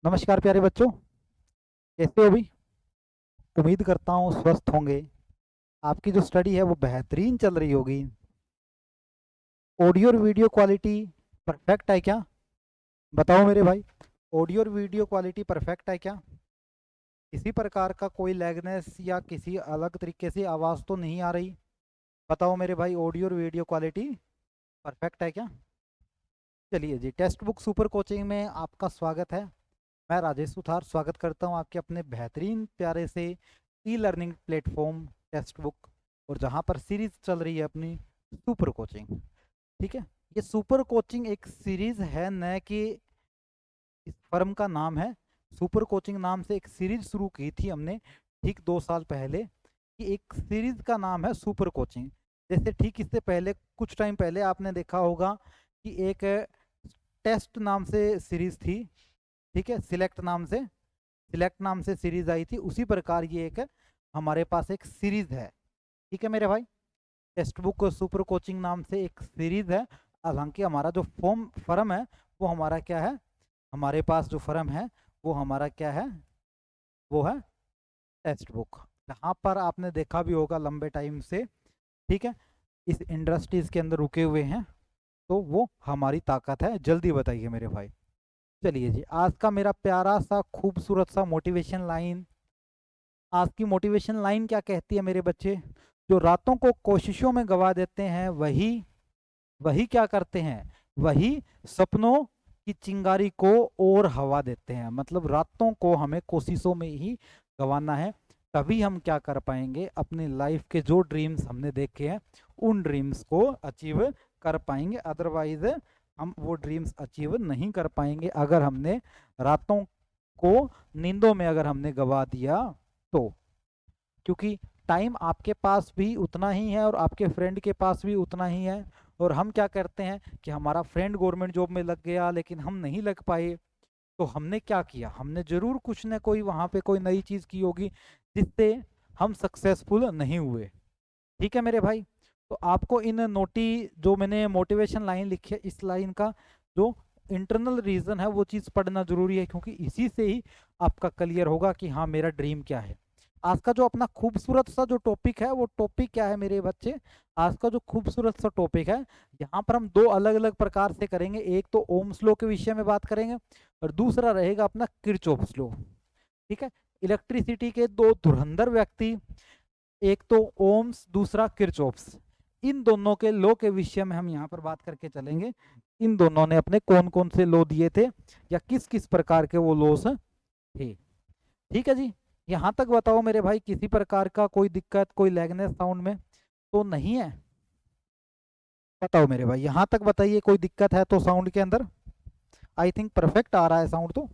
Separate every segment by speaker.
Speaker 1: नमस्कार प्यारे बच्चों, कैसे हो भी। उम्मीद करता हूँ स्वस्थ होंगे। आपकी जो स्टडी है वो बेहतरीन चल रही होगी। ऑडियो और वीडियो क्वालिटी परफेक्ट है क्या? बताओ मेरे भाई, ऑडियो और वीडियो क्वालिटी परफेक्ट है क्या? किसी प्रकार का कोई लैगनेस या किसी अलग तरीके से आवाज़ तो नहीं आ रही? बताओ मेरे भाई, ऑडियो और वीडियो क्वालिटी परफेक्ट है क्या? चलिए जी, टेक्स्ट बुक सुपर कोचिंग में आपका स्वागत है। मैं राजेश सुथार स्वागत करता हूं आपके अपने बेहतरीन प्यारे से e learning platform text book, और जहां पर सीरीज चल रही है अपनी सुपर कोचिंग। ठीक है, ये सुपर कोचिंग एक सीरीज है, न कि इस फर्म का नाम है। सुपर कोचिंग नाम से एक सीरीज शुरू की थी हमने ठीक 2 साल पहले, कि एक सीरीज का नाम है सुपर कोचिंग। जैसे ठीक इससे पहले कुछ टाइम पहले आपने देखा होगा कि एक टेस्ट नाम से सीरीज थी। ठीक है, सिलेक्ट नाम से सीरीज आई थी। उसी प्रकार ये एक हमारे पास एक सीरीज है। ठीक है मेरे भाई, टेक्स्ट बुक सुपर कोचिंग नाम से एक सीरीज है। हालांकि हमारा जो फॉर्म फर्म है वो हमारा क्या है, हमारे पास जो फर्म है वो हमारा क्या है, वो है टेक्स्ट बुक। जहाँ पर आपने देखा भी होगा लंबे टाइम से, ठीक है, इस इंडस्ट्रीज के अंदर रुके हुए हैं, तो वो हमारी ताकत है। जल्दी बताइए मेरे भाई। चलिए जी, आज का मेरा प्यारा सा खूबसूरत सा मोटिवेशन लाइन, आज की मोटिवेशन लाइन क्या कहती है मेरे बच्चे? जो रातों को कोशिशों में गवा देते हैं वही वही क्या करते हैं, वही सपनों की चिंगारी को और हवा देते हैं। मतलब रातों को हमें कोशिशों में ही गंवाना है, तभी हम क्या कर पाएंगे, अपनी लाइफ के जो ड्रीम्स हमने देखे हैं उन ड्रीम्स को अचीव कर पाएंगे। अदरवाइज हम वो ड्रीम्स अचीव नहीं कर पाएंगे अगर हमने रातों को नींदों में अगर हमने गवा दिया तो। क्योंकि टाइम आपके पास भी उतना ही है और आपके फ्रेंड के पास भी उतना ही है। और हम क्या करते हैं कि हमारा फ्रेंड गवर्नमेंट जॉब में लग गया लेकिन हम नहीं लग पाए, तो हमने क्या किया, हमने जरूर कुछ न कोई वहां पे कोई नई चीज की होगी जिससे हम सक्सेसफुल नहीं हुए। ठीक है मेरे भाई, तो आपको इन नोटी जो मैंने मोटिवेशन लाइन लिखी है, इस लाइन का जो इंटरनल रीजन है वो चीज पढ़ना जरूरी है, क्योंकि इसी से ही आपका क्लियर होगा कि हाँ मेरा ड्रीम क्या है। आज का जो अपना खूबसूरत सा जो टॉपिक है वो टॉपिक क्या है मेरे बच्चे? आज का जो खूबसूरत सा टॉपिक है, यहाँ पर हम दो अलग अलग प्रकार से करेंगे। एक तो ओम्स लॉ के विषय में बात करेंगे और दूसरा रहेगा अपना किरचॉफ्स लॉ। ठीक है, इलेक्ट्रिसिटी के दो धुरंधर व्यक्ति, एक तो ओम्स दूसरा किरचॉफ्स, इन दोनों के लॉ के विषय में हम यहाँ पर बात करके चलेंगे। इन दोनों ने अपने कौन कौन से लॉ दिए थे या किस किस प्रकार के वो लॉस थे। ठीक है जी, यहाँ तक बताओ मेरे भाई, किसी प्रकार का कोई दिक्कत, कोई लैगनेस साउंड में तो नहीं है? बताओ मेरे भाई, यहाँ तक बताइए, कोई दिक्कत है तो साउंड के अंदर? आई थिंक परफेक्ट आ रहा है साउंड तो।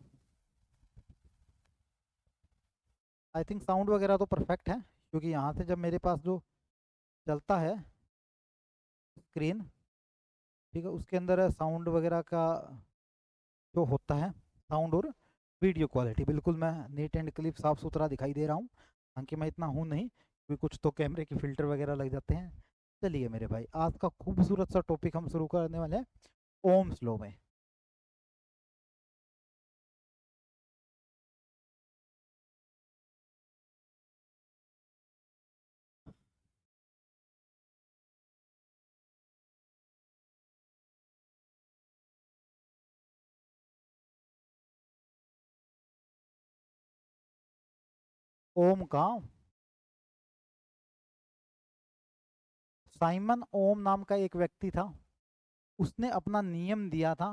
Speaker 1: आई थिंक साउंड वगैरह तो परफेक्ट है, क्योंकि यहाँ से जब मेरे पास जो चलता है स्क्रीन, ठीक है, उसके अंदर साउंड वगैरह का जो होता है, साउंड और वीडियो क्वालिटी बिल्कुल मैं नीट एंड क्लिप साफ सुथरा दिखाई दे रहा हूँ। हालांकि मैं इतना हूँ नहीं, क्योंकि कुछ तो कैमरे के फिल्टर वगैरह लग जाते हैं। चलिए मेरे भाई, आज का खूबसूरत सा टॉपिक हम शुरू करने वाले हैं ओम्स लॉ में। ओम का, साइमन ओम नाम का एक व्यक्ति था, उसने अपना नियम दिया था।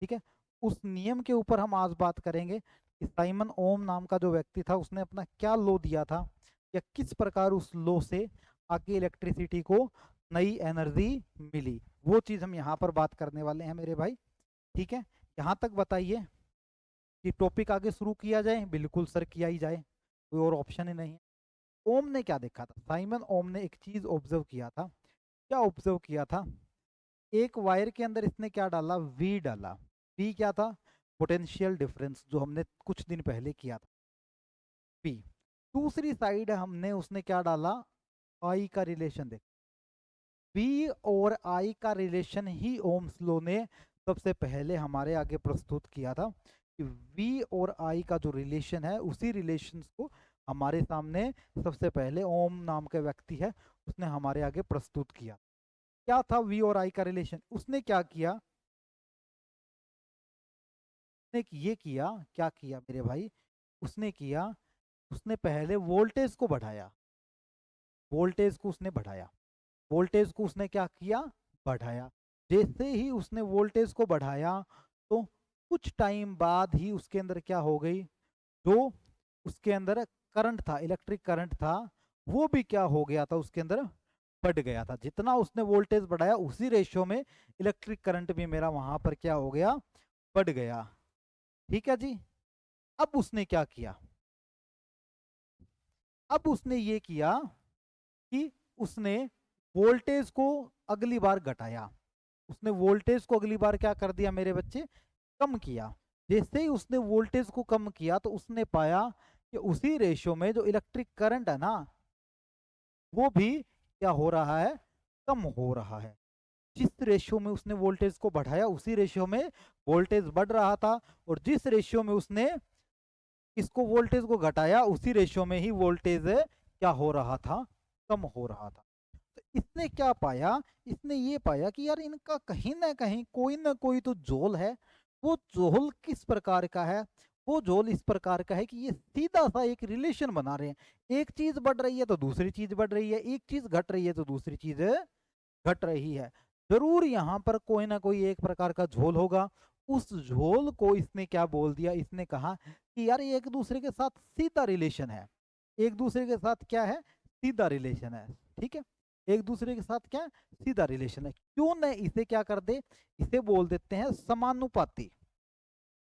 Speaker 1: ठीक है, उस नियम के ऊपर हम आज बात करेंगे कि साइमन ओम नाम का जो व्यक्ति था उसने अपना क्या लॉ दिया था, या किस प्रकार उस लॉ से आगे इलेक्ट्रिसिटी को नई एनर्जी मिली। वो चीज़ हम यहाँ पर बात करने वाले हैं मेरे भाई। ठीक है, यहाँ तक बताइए कि टॉपिक आगे शुरू किया जाए? बिल्कुल सर, किया ही जाए, कोई और ऑप्शन ही नहीं है। ओम ने क्या देखा था, साइमन ओम ने एक चीज ऑब्जर्व किया था। क्या ऑब्जर्व किया था? एक वायर के अंदर इसने क्या डाला, वी डाला। वी क्या था? पोटेंशियल डिफरेंस, जो हमने कुछ दिन पहले किया था, पी। दूसरी साइड हमने उसने क्या डाला, आई का रिलेशन देखा। पी और आई का रिलेशन ही ओम्स लॉ ने सबसे पहले हमारे आगे प्रस्तुत किया था। कि V और I का जो रिलेशन है उसी रिलेशन को हमारे सामने सबसे पहले ओम नाम के व्यक्ति है उसने हमारे आगे प्रस्तुत किया। क्या था V और I का रिलेशन? उसने क्या किया, उसने ये किया, क्या किया मेरे भाई, उसने किया, उसने पहले वोल्टेज को बढ़ाया, वोल्टेज को उसने बढ़ाया, वोल्टेज को उसने क्या किया, बढ़ाया। जैसे ही उसने वोल्टेज को बढ़ाया तो कुछ टाइम बाद ही उसके अंदर क्या हो गई, जो उसके अंदर करंट था, इलेक्ट्रिक करंट था, वो भी क्या हो गया था, उसके अंदर बढ़ गया था। जितना उसने वोल्टेज बढ़ाया उसी रेशियो में इलेक्ट्रिक करंट भी मेरा वहां पर क्या हो गया, बढ़ गया। ठीक है जी। अब उसने क्या किया, अब उसने ये किया कि उसने वोल्टेज को अगली बार घटाया, उसने वोल्टेज को अगली बार क्या कर दिया मेरे बच्चे, कम किया। जैसे ही उसने वोल्टेज को कम किया तो उसने पाया कि उसी रेशियो में जो इलेक्ट्रिक करंट है ना वो भी क्या हो रहा है, कम हो रहा है। जिस रेशियो में उसने वोल्टेज को बढ़ाया उसी रेशियो में वोल्टेज बढ़ रहा था, और जिस रेशियो में उसने इसको वोल्टेज को घटाया उसी रेशियो में ही वोल्टेज क्या हो रहा था, कम हो रहा था। तो इसने क्या पाया, इसने ये पाया कि यार इनका कहीं ना कोई तो जोल है। वो जोल किस प्रकार का है, वो जोल इस प्रकार का है कि ये सीधा सा एक रिलेशन बना रहे हैं। एक चीज बढ़ रही है तो दूसरी चीज बढ़ रही है, एक चीज घट रही है तो दूसरी चीज घट रही है। जरूर यहाँ पर कोई ना कोई एक प्रकार का झोल होगा। उस झोल को इसने क्या बोल दिया, इसने कहा कि यार ये एक दूसरे के साथ सीधा रिलेशन है, एक दूसरे के साथ क्या है, सीधा रिलेशन है। ठीक है, एक दूसरे के साथ क्या है? सीधा रिलेशन है। क्यों न इसे क्या कर दे, इसे बोल देते हैं समानुपाती।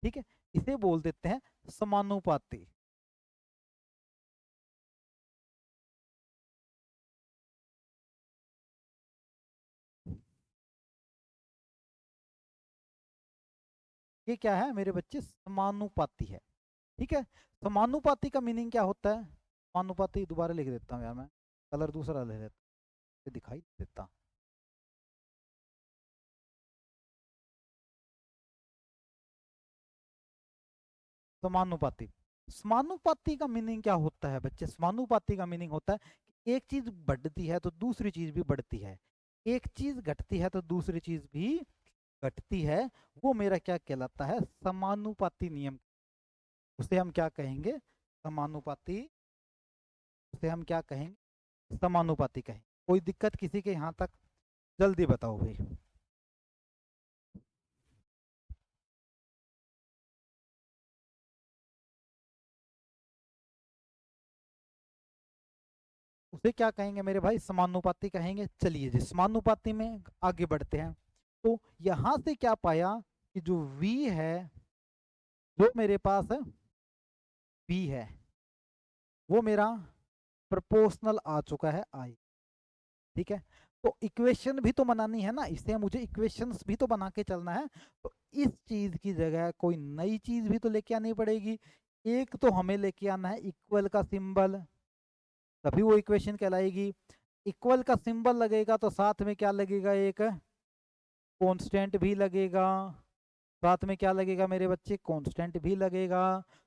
Speaker 1: ठीक है, इसे बोल देते हैं समानुपाती। ये क्या है मेरे बच्चे, समानुपाती है। ठीक है, समानुपाती का मीनिंग क्या होता है, समानुपाती दोबारा लिख देता हूँ यार मैं, कलर दूसरा ले लेता, दिखाई देता। समानुपाती, समानुपाती का मीनिंग क्या होता है बच्चे, समानुपाती का मीनिंग होता है कि एक चीज बढ़ती है तो दूसरी चीज भी बढ़ती है, एक चीज घटती है तो दूसरी चीज भी घटती है। वो मेरा क्या कहलाता है, समानुपाती नियम। उसे हम क्या कहेंगे, समानुपाती, उसे हम क्या कहेंगे, समानुपाती कहेंगे। कोई दिक्कत किसी के यहाँ तक, जल्दी बताओ भाई। उसे क्या कहेंगे मेरे भाई, समानुपाती कहेंगे। चलिए जी, समानुपाती में आगे बढ़ते हैं। तो यहां से क्या पाया कि जो V है, जो मेरे पास है V है, वो मेरा प्रोपोर्शनल आ चुका है I। ठीक है, तो इक्वेशन भी तो बनानी है ना, इससे मुझे इक्वेशंस भी तो बना के चलना है। तो इस चीज की जगह कोई नई चीज भी तो लेके आनी पड़ेगी। एक तो हमें लेके आना है इक्वल का सिंबल, तभी वो इक्वेशन कहलाएगी। इक्वल का सिंबल लगेगा तो साथ में क्या लगेगा, एक कांस्टेंट भी लगेगा। साथ में क्या लगेगा मेरे बच्चे, कांस्टेंट भी लगेगा।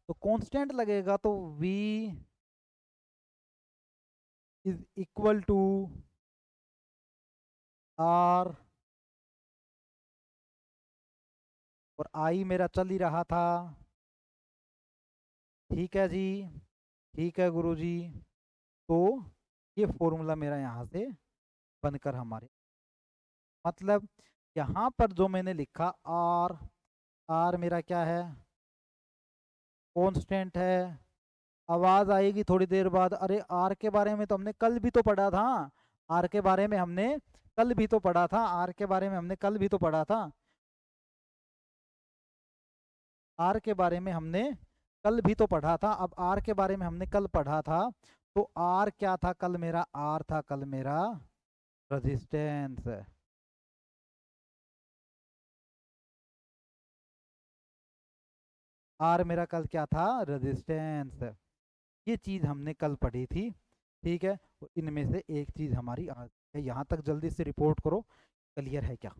Speaker 1: तो कांस्टेंट लगेगा तो v is equal to r, और I मेरा चल ही रहा था। ठीक है जी, ठीक है गुरुजी। तो ये फॉर्मूला मेरा यहाँ से बनकर हमारे, मतलब यहाँ पर जो मैंने लिखा r, r मेरा क्या है, कांस्टेंट है। आवाज आएगी थोड़ी देर बाद, अरे आर के बारे में तो हमने कल भी तो पढ़ा था, आर के बारे में हमने कल भी तो पढ़ा था, आर के बारे में हमने कल भी तो पढ़ा था, आर के बारे में हमने कल भी तो पढ़ा था। अब आर के बारे में हमने कल पढ़ा था, तो आर क्या था कल मेरा, आर था कल मेरा रेजिस्टेंस। आर मेरा कल क्या था, रेजिस्टेंस। ये चीज हमने कल पढ़ी थी। ठीक है, तो इनमें से एक चीज हमारी आज है। यहाँ तक जल्दी से रिपोर्ट करो, क्लियर है क्या।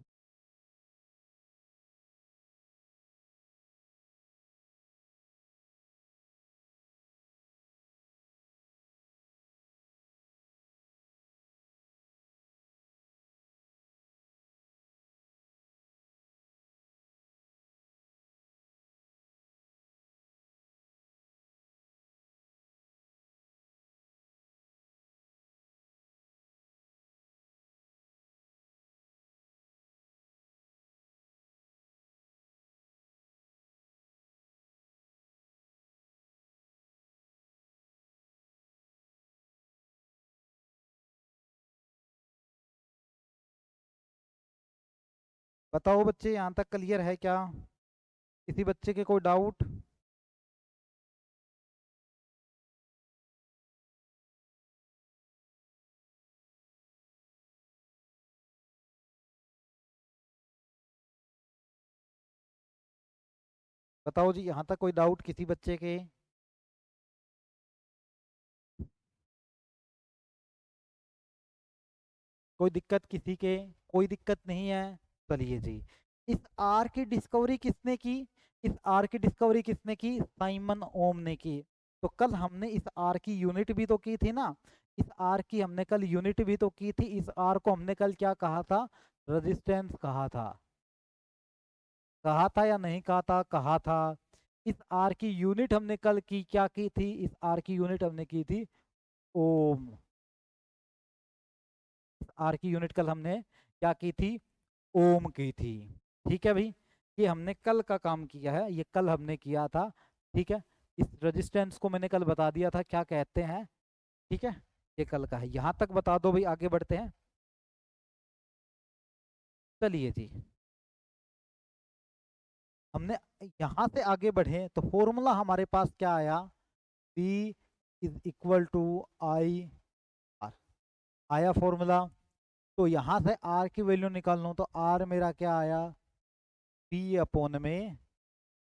Speaker 1: बताओ बच्चे, यहाँ तक क्लियर है क्या? किसी बच्चे के कोई डाउट? बताओ जी, यहाँ तक कोई डाउट किसी बच्चे के? कोई दिक्कत किसी के? कोई दिक्कत नहीं है? चलिए जी। इस आर की डिस्कवरी किसने की? इस आर की डिस्कवरी किसने की? साइमन ओम ने की। तो कल हमने इस आर की यूनिट भी तो की थी ना। इस आर की हमने कल यूनिट भी तो की थी। इस आर को हमने कल क्या कहा था? रेजिस्टेंस कहा था। कहा था या नहीं कहा था? कहा था। इस आर की यूनिट हमने कल की क्या की थी? इस आर की यूनिट हमने की थी ओम। आर की यूनिट कल हमने क्या की थी? ओम की थी। ठीक है भाई, ये हमने कल का काम किया है, ये कल हमने किया था। ठीक है, इस रेजिस्टेंस को मैंने कल बता दिया था क्या कहते हैं। ठीक है, ये कल का है। यहाँ तक बता दो भाई, आगे बढ़ते हैं। चलिए जी, हमने यहाँ से आगे बढ़े तो फॉर्मूला हमारे पास क्या आया? P is equal to I R. आया फॉर्मूला। तो यहाँ से R की वैल्यू निकाल लूँ तो R मेरा क्या आया? P अपॉन में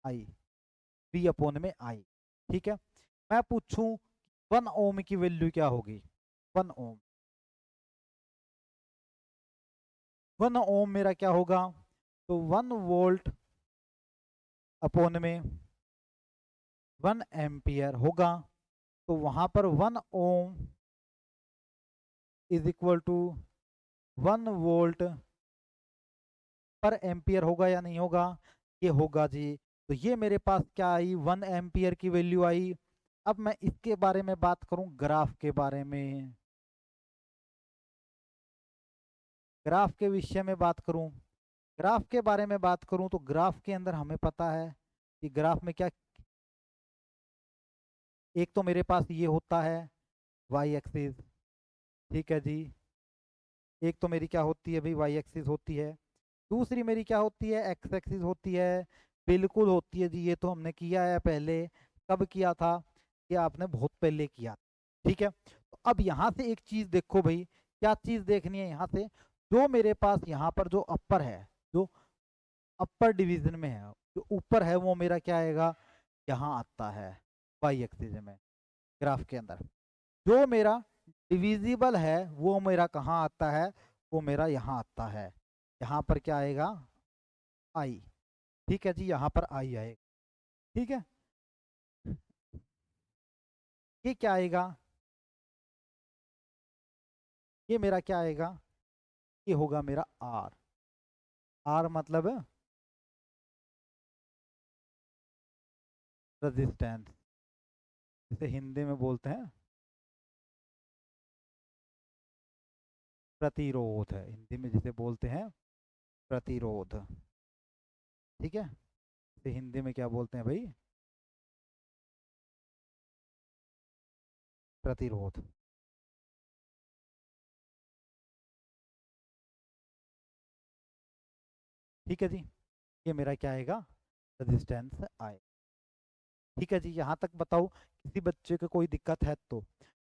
Speaker 1: आई। P अपॉन में आई। ठीक है, मैं पूछूं 1 ओम की वैल्यू क्या होगी? 1 ओम। 1 ओम मेरा क्या होगा? तो 1 वोल्ट अपॉन में 1 एम्पियर होगा। तो वहां पर 1 ओम इज इक्वल टू 1 वोल्ट पर एम्पियर होगा या नहीं होगा? ये होगा जी। तो ये मेरे पास क्या आई? 1 एम्पियर की वैल्यू आई। अब मैं इसके बारे में बात करूं, ग्राफ के बारे में। ग्राफ के विषय में बात करूं, ग्राफ के बारे में बात करूं तो ग्राफ के अंदर हमें पता है कि ग्राफ में क्या, एक तो मेरे पास ये होता है वाई एक्सिस। ठीक है जी, एक तो मेरी क्या होती है भाई? वाई एक्सिस होती है। दूसरी मेरी क्या होती है? एक्स एक्सिस होती है। बिल्कुल होती है जी, ये तो हमने किया है पहले। कब किया था? ये आपने बहुत पहले किया। ठीक है, तो अब यहाँ से एक चीज देखो भाई, क्या चीज देखनी है यहाँ से? जो मेरे पास यहाँ पर जो अपर है, जो अपर डिवीजन में है, जो ऊपर है, वो मेरा क्या आएगा? यहाँ आता है वाई एक्सिस में, ग्राफ के अंदर। जो मेरा डिविजिबल है वो मेरा कहाँ आता है? वो मेरा यहाँ आता है। यहाँ पर क्या आएगा? आई। ठीक है जी, यहाँ पर आई आएगा। ठीक है, ये क्या आएगा? ये मेरा क्या आएगा? ये होगा मेरा आर। आर मतलब रेजिस्टेंस, जिसे हिंदी में बोलते हैं प्रतिरोध, है हिंदी में जिसे बोलते हैं प्रतिरोध। ठीक है, इसे हिंदी में क्या बोलते हैं भाई? प्रतिरोध। ठीक है जी, ये मेरा क्या आएगा? रेजिस्टेंस आए। ठीक है जी, यहाँ तक बताओ, किसी बच्चे को कोई दिक्कत है तो?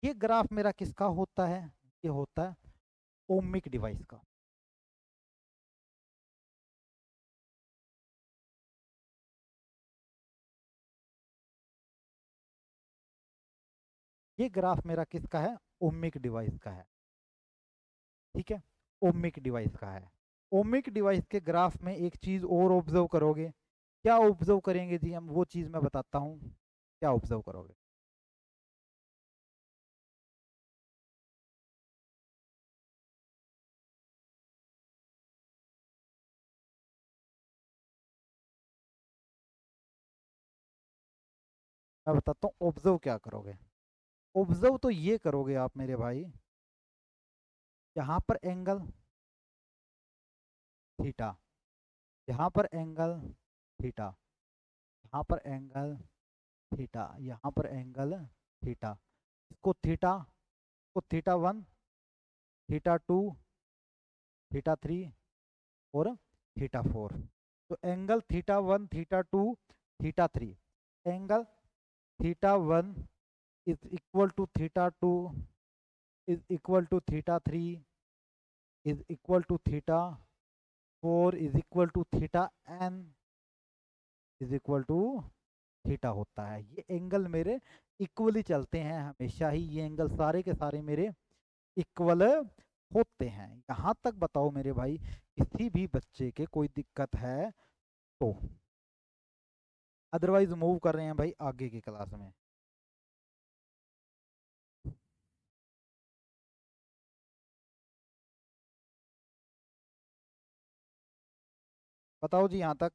Speaker 1: ये ग्राफ मेरा किसका होता है? ये होता है ओमिक डिवाइस का। ये ग्राफ मेरा किसका है? ओमिक डिवाइस का है। ठीक है, ओमिक डिवाइस का है। ओमिक डिवाइस के ग्राफ में एक चीज और ऑब्जर्व करोगे। क्या ऑब्जर्व करेंगे जी हम? वो चीज मैं बताता हूँ, क्या ऑब्जर्व करोगे। मैं बताता हूँ ऑब्जर्व क्या करोगे। ऑब्जर्व तो ये करोगे आप मेरे भाई, यहाँ पर एंगल थीटा, यहाँ पर एंगल थीटा, यहाँ पर एंगल थीटा, यहाँ पर एंगल थीटा। इसको थीटा, को थीटा 1, थीटा 2, थीटा 3 और थीटा 4। तो angle theta 1, theta 2, theta 3, angle theta 1 is equal to theta 2 is equal to theta 3 is equal to theta 4 is equal to theta n is equal to theta होता है। ये angle मेरे equally चलते हैं हमेशा ही, ये एंगल सारे के सारे मेरे इक्वल होते हैं। यहाँ तक बताओ मेरे भाई, किसी भी बच्चे के कोई दिक्कत है तो? अदरवाइज मूव कर रहे हैं भाई आगे की क्लास में। बताओ जी यहाँ तक।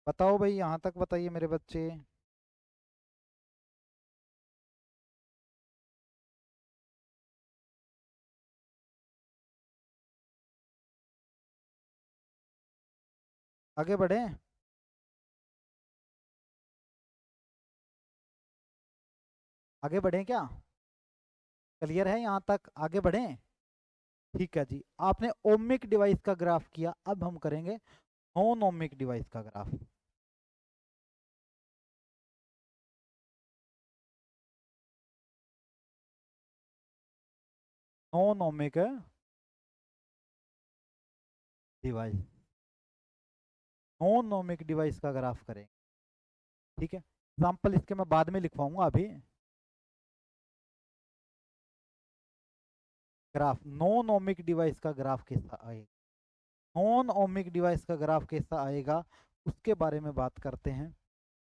Speaker 1: बताओ भाई यहाँ तक बताइए मेरे बच्चे। आगे बढ़े? आगे बढ़े क्या? क्लियर है यहाँ तक? आगे बढ़ें? ठीक है जी। आपने ओमिक डिवाइस का ग्राफ किया, अब हम करेंगे नॉन ओमिक डिवाइस का graph. Non ohmic device, non ohmic device का ग्राफ करेंगे। ठीक है, एग्जाम्पल इसके मैं बाद में लिखवाऊंगा। अभी ग्राफ नॉन ओमिक डिवाइस का ग्राफ कैसा आएगा, नॉन ओमिक डिवाइस का ग्राफ कैसा आएगा उसके बारे में बात करते हैं।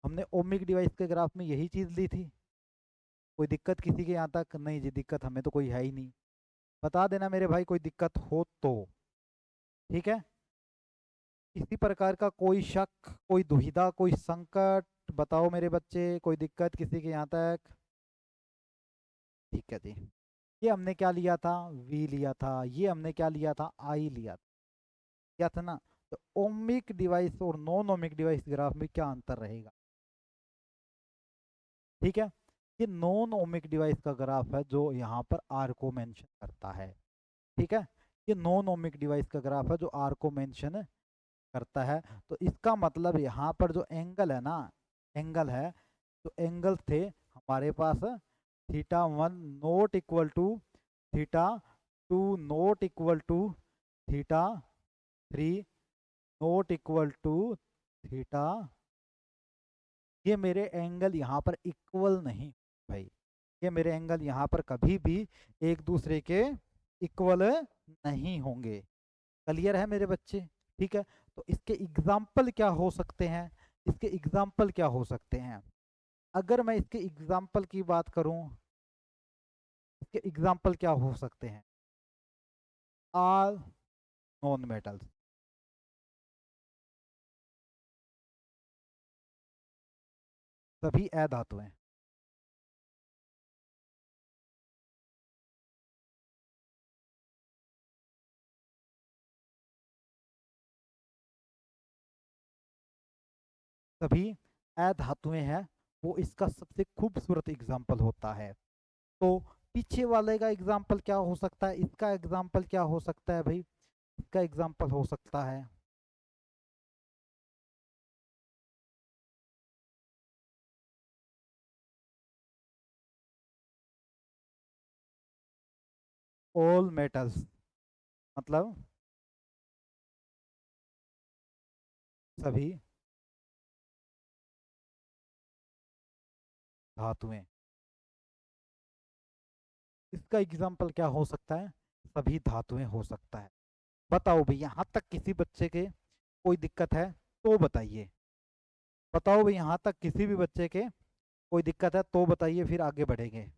Speaker 1: हमने ओमिक डिवाइस के ग्राफ में यही चीज ली थी। कोई दिक्कत किसी के यहाँ तक? नहीं जी, दिक्कत हमें तो कोई है ही नहीं। बता देना मेरे भाई कोई दिक्कत हो तो। ठीक है, किसी प्रकार का कोई शक, कोई दुविधा, कोई संकट? बताओ मेरे बच्चे, कोई दिक्कत किसी के यहाँ तक? ठीक है जी। ये हमने क्या लिया था? वी लिया था। ये हमने क्या लिया था? आई लिया था। क्या था ना? तो ओमिक डिवाइस और नॉन ओमिक डिवाइस ग्राफ में क्या अंतर रहेगा? ठीक है, ये नॉन ओमिक डिवाइस का ग्राफ है जो यहाँ पर आर को मेंशन करता है। ठीक है, ये नॉन ओमिक डिवाइस का ग्राफ है जो आर को मेंशन करता है। तो इसका मतलब यहाँ पर जो एंगल है ना, एंगल है, तो एंगल थे हमारे पास theta 1 not equal to theta 2 not equal to theta 3 not equal to theta. ये मेरे एंगल यहाँ पर इक्वल नहीं भाई, ये मेरे एंगल यहाँ पर कभी भी एक दूसरे के इक्वल नहीं होंगे। क्लियर है मेरे बच्चे? ठीक है, तो इसके एग्जाम्पल क्या हो सकते हैं? इसके एग्जाम्पल क्या हो सकते हैं? अगर मैं इसके एग्जाम्पल की बात करूं, इसके एग्जाम्पल क्या हो सकते हैं? ऑल नॉन मेटल्स, सभी अधातुएं। सभी अधातुएं हैं, वो इसका सबसे खूबसूरत एग्जाम्पल होता है। तो पीछे वाले का एग्जाम्पल क्या हो सकता है? इसका एग्जाम्पल क्या हो सकता है भाई? इसका एग्जाम्पल हो सकता है ऑल मेटल्स, मतलब सभी धातुएं। इसका एग्जाम्पल क्या हो सकता है? सभी धातुएं हो सकता है। बताओ भाई यहाँ तक किसी बच्चे के कोई दिक्कत है तो बताइए। बताओ भाई यहाँ तक किसी भी बच्चे के कोई दिक्कत है तो बताइए, फिर आगे बढ़ेंगे।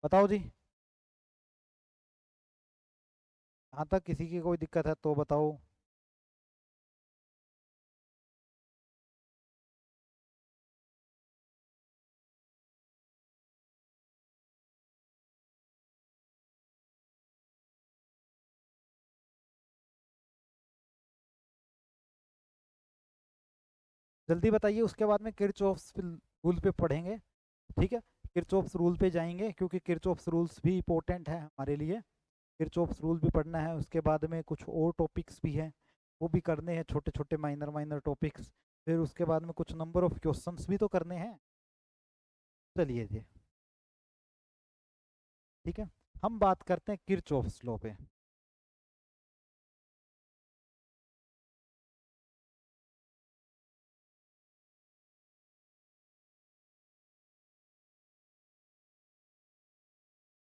Speaker 1: बताओ जी। यहाँ तक किसी की कोई दिक्कत है तो बताओ। जल्दी बताइए, उसके बाद में किरचॉफ्स रूल पे पढ़ेंगे। ठीक है, किरचॉफ्स रूल पे जाएंगे क्योंकि किरचॉफ्स रूल्स भी इम्पोर्टेंट है हमारे लिए। किरचॉफ्स रूल भी पढ़ना है, उसके बाद में कुछ और टॉपिक्स भी हैं वो भी करने हैं, छोटे छोटे माइनर माइनर टॉपिक्स। फिर उसके बाद में कुछ नंबर ऑफ क्वेश्चंस भी तो करने हैं। चलिए जी, ठीक है, हम बात करते हैं किरचॉफ्स लॉ पे।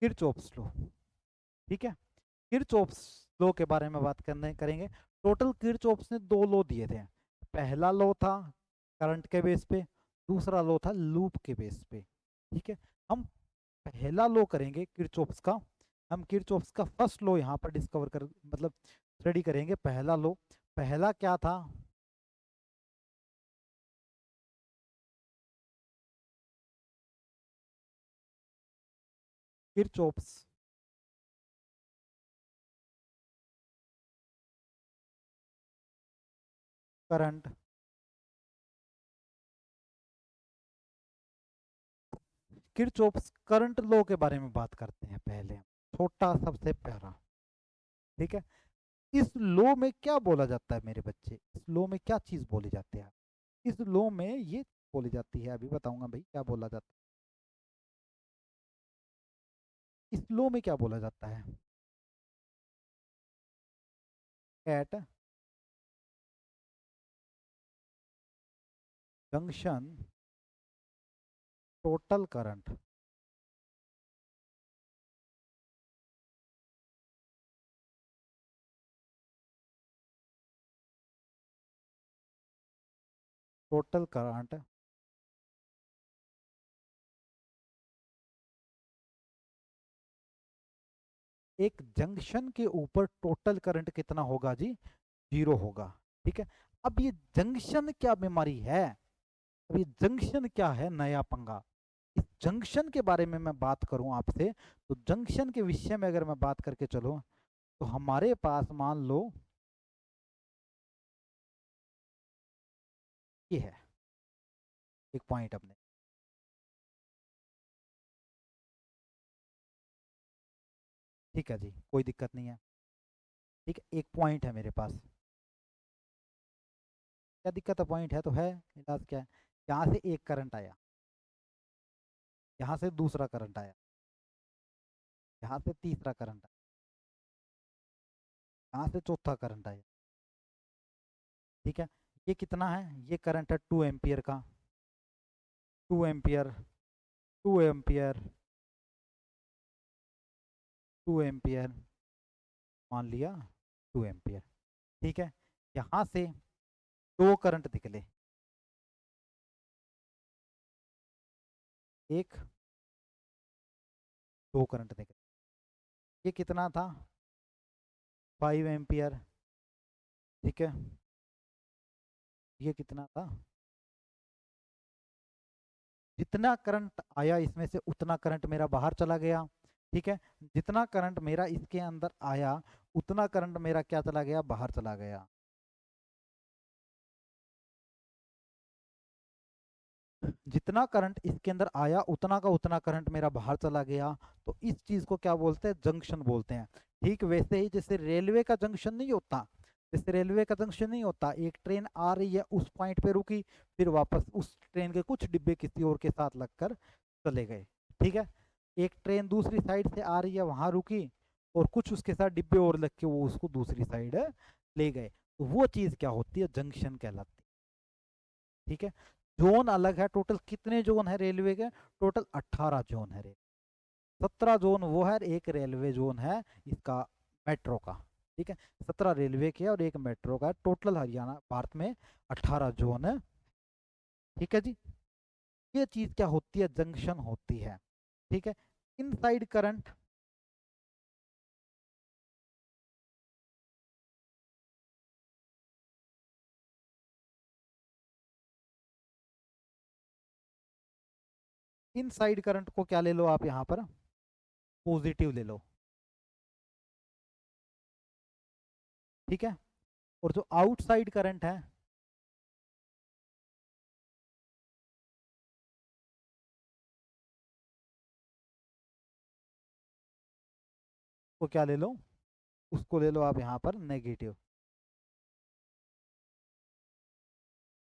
Speaker 1: किरचॉफ्स लॉ, ठीक है, किरचॉफ्स लॉ के बारे में बात करने करेंगे। टोटल किरचॉफ्स ने दो लॉ दिए थे। पहला लॉ था करंट के बेस पे, दूसरा लॉ था लूप के बेस पे। ठीक है, हम पहला लॉ करेंगे किरचॉफ्स का। हम किरचॉफ्स का फर्स्ट लॉ यहाँ पर डिस्कवर कर मतलब स्टडी करेंगे। पहला लॉ, पहला क्या था? Kirchhoff's current, Kirchhoff's current law के बारे में बात करते हैं पहले, छोटा सबसे प्यारा। ठीक है, इस लॉ में क्या बोला जाता है मेरे बच्चे? इस लॉ में क्या चीज बोली जाती है? इस लॉ में ये बोली जाती है, अभी बताऊंगा भाई क्या बोला जाता है। इस लॉ में क्या बोला जाता है? At junction total current, total current एक जंक्शन के ऊपर टोटल करंट कितना होगा जी? जीरो होगा। ठीक है, अब ये जंक्शन क्या बीमारी है? अब ये जंक्शन क्या है नया पंगा? इस जंक्शन के बारे में मैं बात करूं आपसे, तो जंक्शन के विषय में अगर मैं बात करके चलूं, तो हमारे पास मान लो ये है एक पॉइंट अपने। ठीक है जी, कोई दिक्कत नहीं है। ठीक है, एक पॉइंट है मेरे पास। क्या दिक्कत है? पॉइंट है तो है, इलाज क्या है? यहाँ से एक करंट आया, यहाँ से दूसरा करंट आया, यहाँ से तीसरा करंट आया, यहाँ से चौथा करंट आया। ठीक है, ये कितना है? ये करंट है 2 एम्पियर का। 2 एम्पियर, 2 एम्पियर, 2 एम्पियर, मान लिया 2 एम्पियर। ठीक है, यहाँ से दो करंट निकले, एक, दो करंट निकले। ये कितना था? 5 एम्पियर। ठीक है, ये कितना था? जितना करंट आया इसमें से उतना करंट मेरा बाहर चला गया। ठीक है, जितना करंट मेरा इसके अंदर आया उतना करंट मेरा क्या चला गया? बाहर चला गया। जितना करंट इसके अंदर आया उतना का उतना करंट मेरा बाहर चला गया। तो इस चीज को क्या बोलते हैं? जंक्शन बोलते हैं। ठीक वैसे ही जैसे रेलवे का जंक्शन नहीं होता, जैसे रेलवे का जंक्शन नहीं होता, एक ट्रेन आ रही है उस पॉइंट पे रुकी, फिर वापस उस ट्रेन के कुछ डिब्बे किसी और के साथ लगकर चले गए। ठीक है, एक ट्रेन दूसरी साइड से आ रही है, वहां रुकी और कुछ उसके साथ डिब्बे और लग के वो उसको दूसरी साइड ले गए, तो वो चीज क्या होती है? जंक्शन कहलाती है। ठीक है, जोन अलग है। टोटल कितने जोन है रेलवे के? टोटल 18 जोन है। 17 जोन वो है, एक रेलवे जोन है इसका, मेट्रो का। ठीक है, 17 रेलवे के और एक मेट्रो का, टोटल हरियाणा भारत में 18 जोन है। ठीक है जी, ये चीज क्या होती है? जंक्शन होती है। ठीक है, इनसाइड करंट इनसाइड करंट को क्या ले लो आप यहाँ पर, पॉजिटिव ले लो, ठीक है। और जो आउटसाइड करंट है वो क्या ले लो, उसको ले लो आप यहाँ पर नेगेटिव।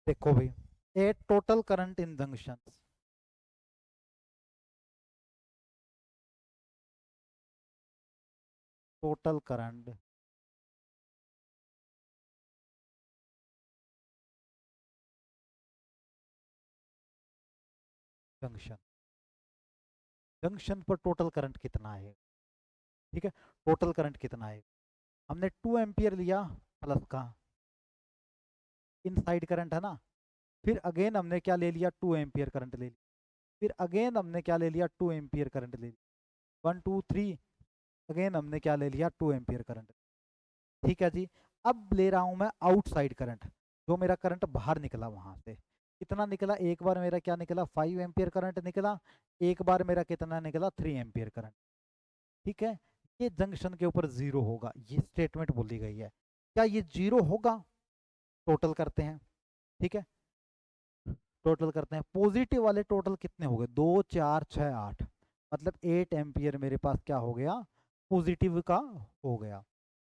Speaker 1: देखो भाई, a total current in junction, total current junction, junction पर टोटल करंट कितना है, ठीक है। टोटल करंट कितना है, हमने 2 एम्पियर लिया प्लस का, इनसाइड करंट है ना। फिर अगेन हमने क्या ले लिया, 2 एम्पियर करंट ले लिया। फिर अगेन हमने क्या ले लिया, 2 एम्पियर करंट ले लिया, 1 2 3। अगेन हमने क्या ले लिया, 2 एम्पियर करंट, ठीक है जी। अब ले रहा हूं मैं आउटसाइड करंट, जो मेरा करंट बाहर निकला वहां से, कितना निकला, एक बार मेरा क्या निकला, 5 एम्पियर करंट निकला, एक बार मेरा कितना निकला, 3 एम्पियर करंट, ठीक है। ये जंक्शन के ऊपर जीरो होगा, ये स्टेटमेंट बोली गई है। क्या ये जीरो होगा, टोटल करते हैं, ठीक है। टोटल करते हैं, पॉजिटिव वाले टोटल कितने हो गए, 2 4 6 8, मतलब 8 एम्पियर मेरे पास क्या हो गया, पॉजिटिव का हो गया,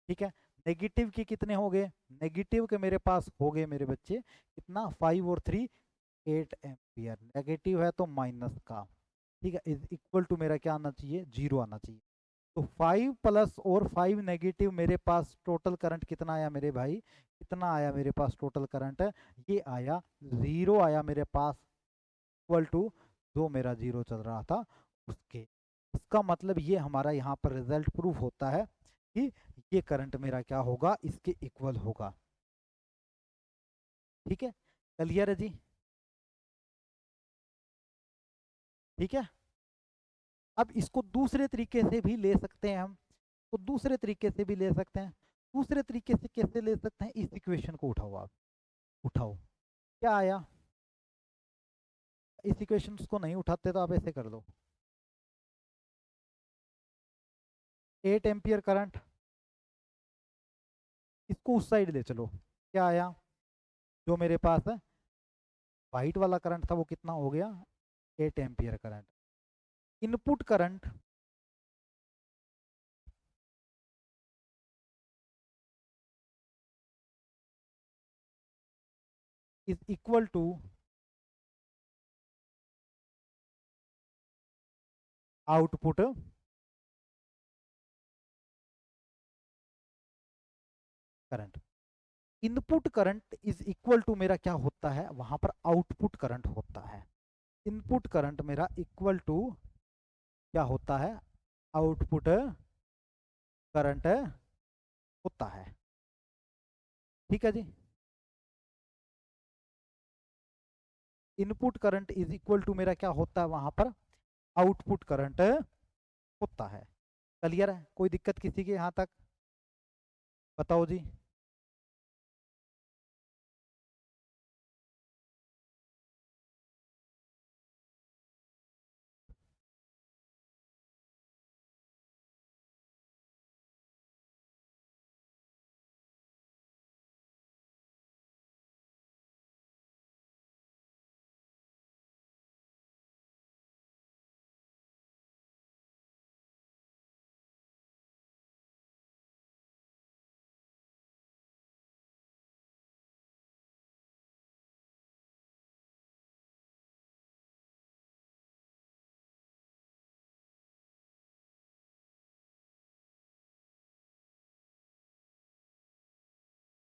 Speaker 1: ठीक है। नेगेटिव के कितने हो गए, नेगेटिव के मेरे पास हो गए मेरे बच्चे कितना, 5 और 3 8 एम्पियर, नेगेटिव है तो माइनस का, ठीक है। इज इक्वल टू मेरा क्या आना चाहिए, जीरो आना चाहिए। तो 5 प्लस और 5 नेगेटिव, मेरे पास टोटल करंट कितना आया मेरे भाई, कितना आया मेरे पास टोटल करंट, ये आया जीरो आया मेरे पास, इक्वल टू जो मेरा जीरो चल रहा था उसके। इसका मतलब ये हमारा यहाँ पर रिजल्ट प्रूफ होता है कि ये करंट मेरा क्या होगा, इसके इक्वल होगा, ठीक है। क्लियर है जी, ठीक है। अब इसको दूसरे तरीके से भी ले सकते हैं हम, तो दूसरे तरीके से भी ले सकते हैं। दूसरे तरीके से कैसे ले सकते हैं, इस इक्वेशन को उठाओ आप, उठाओ, क्या आया, इस इक्वेशन को नहीं उठाते तो आप ऐसे कर लो, 8 एम्पियर करंट, इसको उस साइड ले चलो, क्या आया, जो मेरे पास है वाइट वाला करंट था वो कितना हो गया, 8 ampere current. Input current is equal to output current. Input current is equal to मेरा क्या होता है, वहां पर आउटपुट करंट होता है। इनपुट करंट मेरा इक्वल टू क्या होता है, आउटपुट करंट होता है, ठीक है जी। Input current is equal to मेरा क्या होता है, वहां पर आउटपुट करंट होता है। क्लियर है, कोई दिक्कत किसी के यहाँ तक, बताओ जी।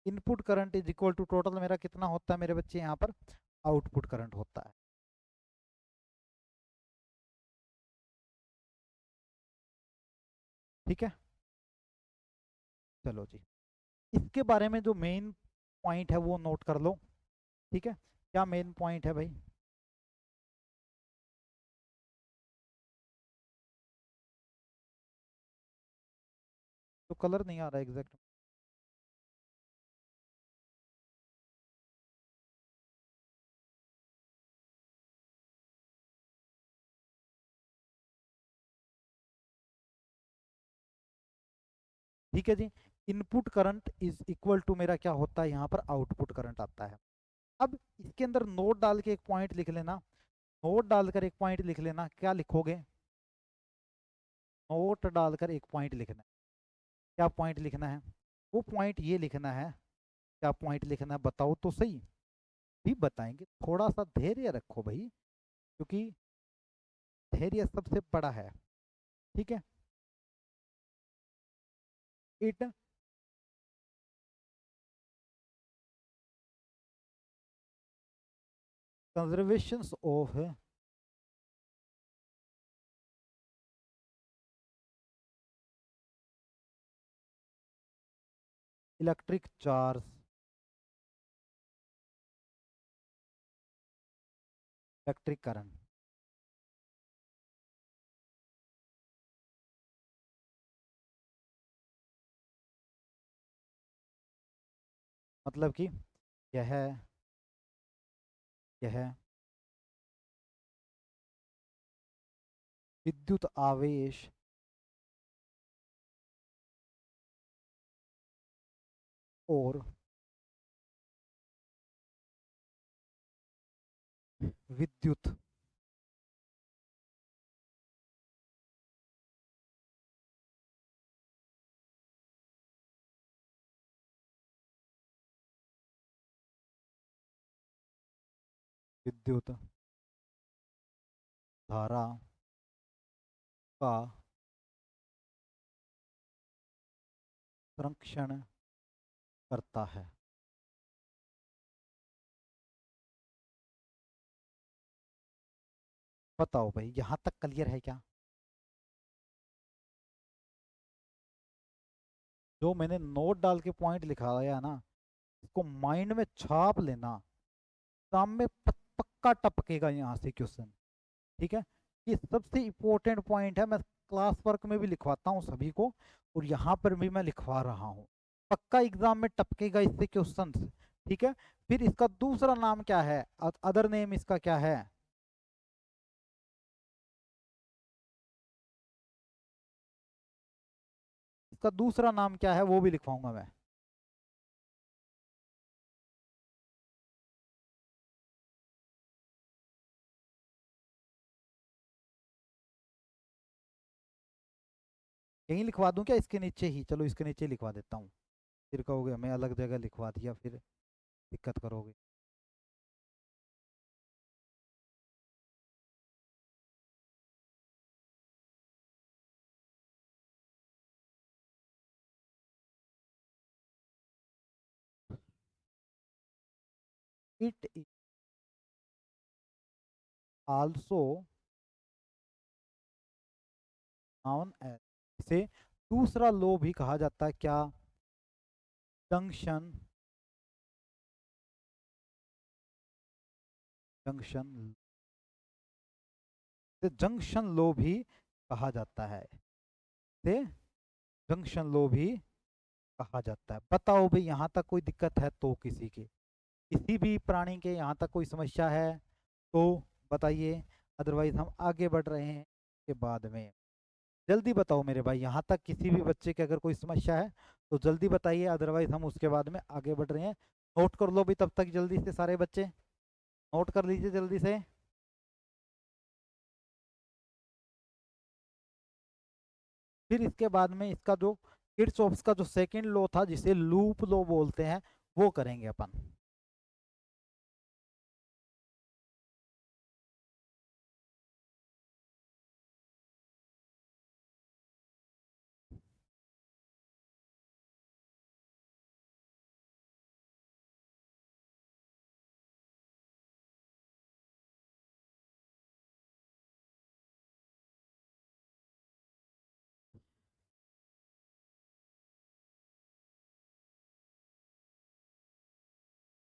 Speaker 1: Input current is equal to total मेरा कितना होता है मेरे बच्चे, यहाँ पर आउटपुट करंट होता है, ठीक है। चलो जी, इसके बारे में जो मेन पॉइंट है वो नोट कर लो, ठीक है। क्या मेन पॉइंट है भाई, तो कलर नहीं आ रहा एग्जैक्ट। ठीक है जी। Input current is equal to मेरा क्या होता है यहाँ पर, आउटपुट करंट आता है। अब इसके अंदर नोट डाल के एक पॉइंट लिख लेना, नोट डालकर एक पॉइंट लिख लेना। क्या लिखोगे? नोट डालकर एक पॉइंट लिखना है। क्या पॉइंट लिखना है? वो पॉइंट ये लिखना है। क्या पॉइंट लिखना है बताओ तो सही। भी बताएंगे, थोड़ा सा धैर्य रखो भाई, क्योंकि धैर्य सबसे बड़ा है। ठीक है। It conservation of electric charge, electric current. मतलब कि यह यह विद्युत आवेश और विद्युत विद्युत धारा का संरक्षण करता है। बताओ भाई, यहाँ तक क्लियर है क्या? जो मैंने नोट डाल के पॉइंट लिखा है ना, इसको माइंड में छाप लेना। एग्जाम में पक्का टपकेगा यहाँ से क्वेश्चन। ठीक है। ये सबसे इम्पोर्टेंट पॉइंट है, मैं क्लास वर्क में भी लिखवाता हूँ सभी को, और यहाँ पर भी मैं लिखवा रहा हूँ। पक्का एग्जाम में टपकेगा इससे क्वेश्चन। ठीक है। फिर इसका दूसरा नाम क्या है, अदर नेम इसका क्या है? इसका दूसरा नाम क्या है वो भी लिखवाऊंगा मैं। यहीं लिखवा दूं क्या, इसके नीचे ही? चलो इसके नीचे लिखवा देता हूँ। फिर कहोगे मैं अलग जगह लिखवा दिया, फिर दिक्कत करोगे। It is also non edge, इसे दूसरा लो भी कहा जाता है क्या? जंक्शन, जंक्शन, जंक्शन लो भी कहा जाता है। से जंक्शन लो भी कहा जाता है। बताओ भाई, यहाँ तक कोई दिक्कत है तो, किसी भी प्राणी के यहाँ तक कोई समस्या है तो बताइए, अदरवाइज हम आगे बढ़ रहे हैं के बाद में। जल्दी बताओ मेरे भाई, यहाँ तक किसी भी बच्चे की अगर कोई समस्या है तो जल्दी बताइए, अदरवाइज हम उसके बाद में आगे बढ़ रहे हैं। नोट कर लो भी तब तक जल्दी से, सारे बच्चे नोट कर लीजिए जल्दी से। फिर इसके बाद में इसका जो किर्चॉफ्स का जो सेकंड लॉ था, जिसे लूप लॉ बोलते हैं, वो करेंगे अपन।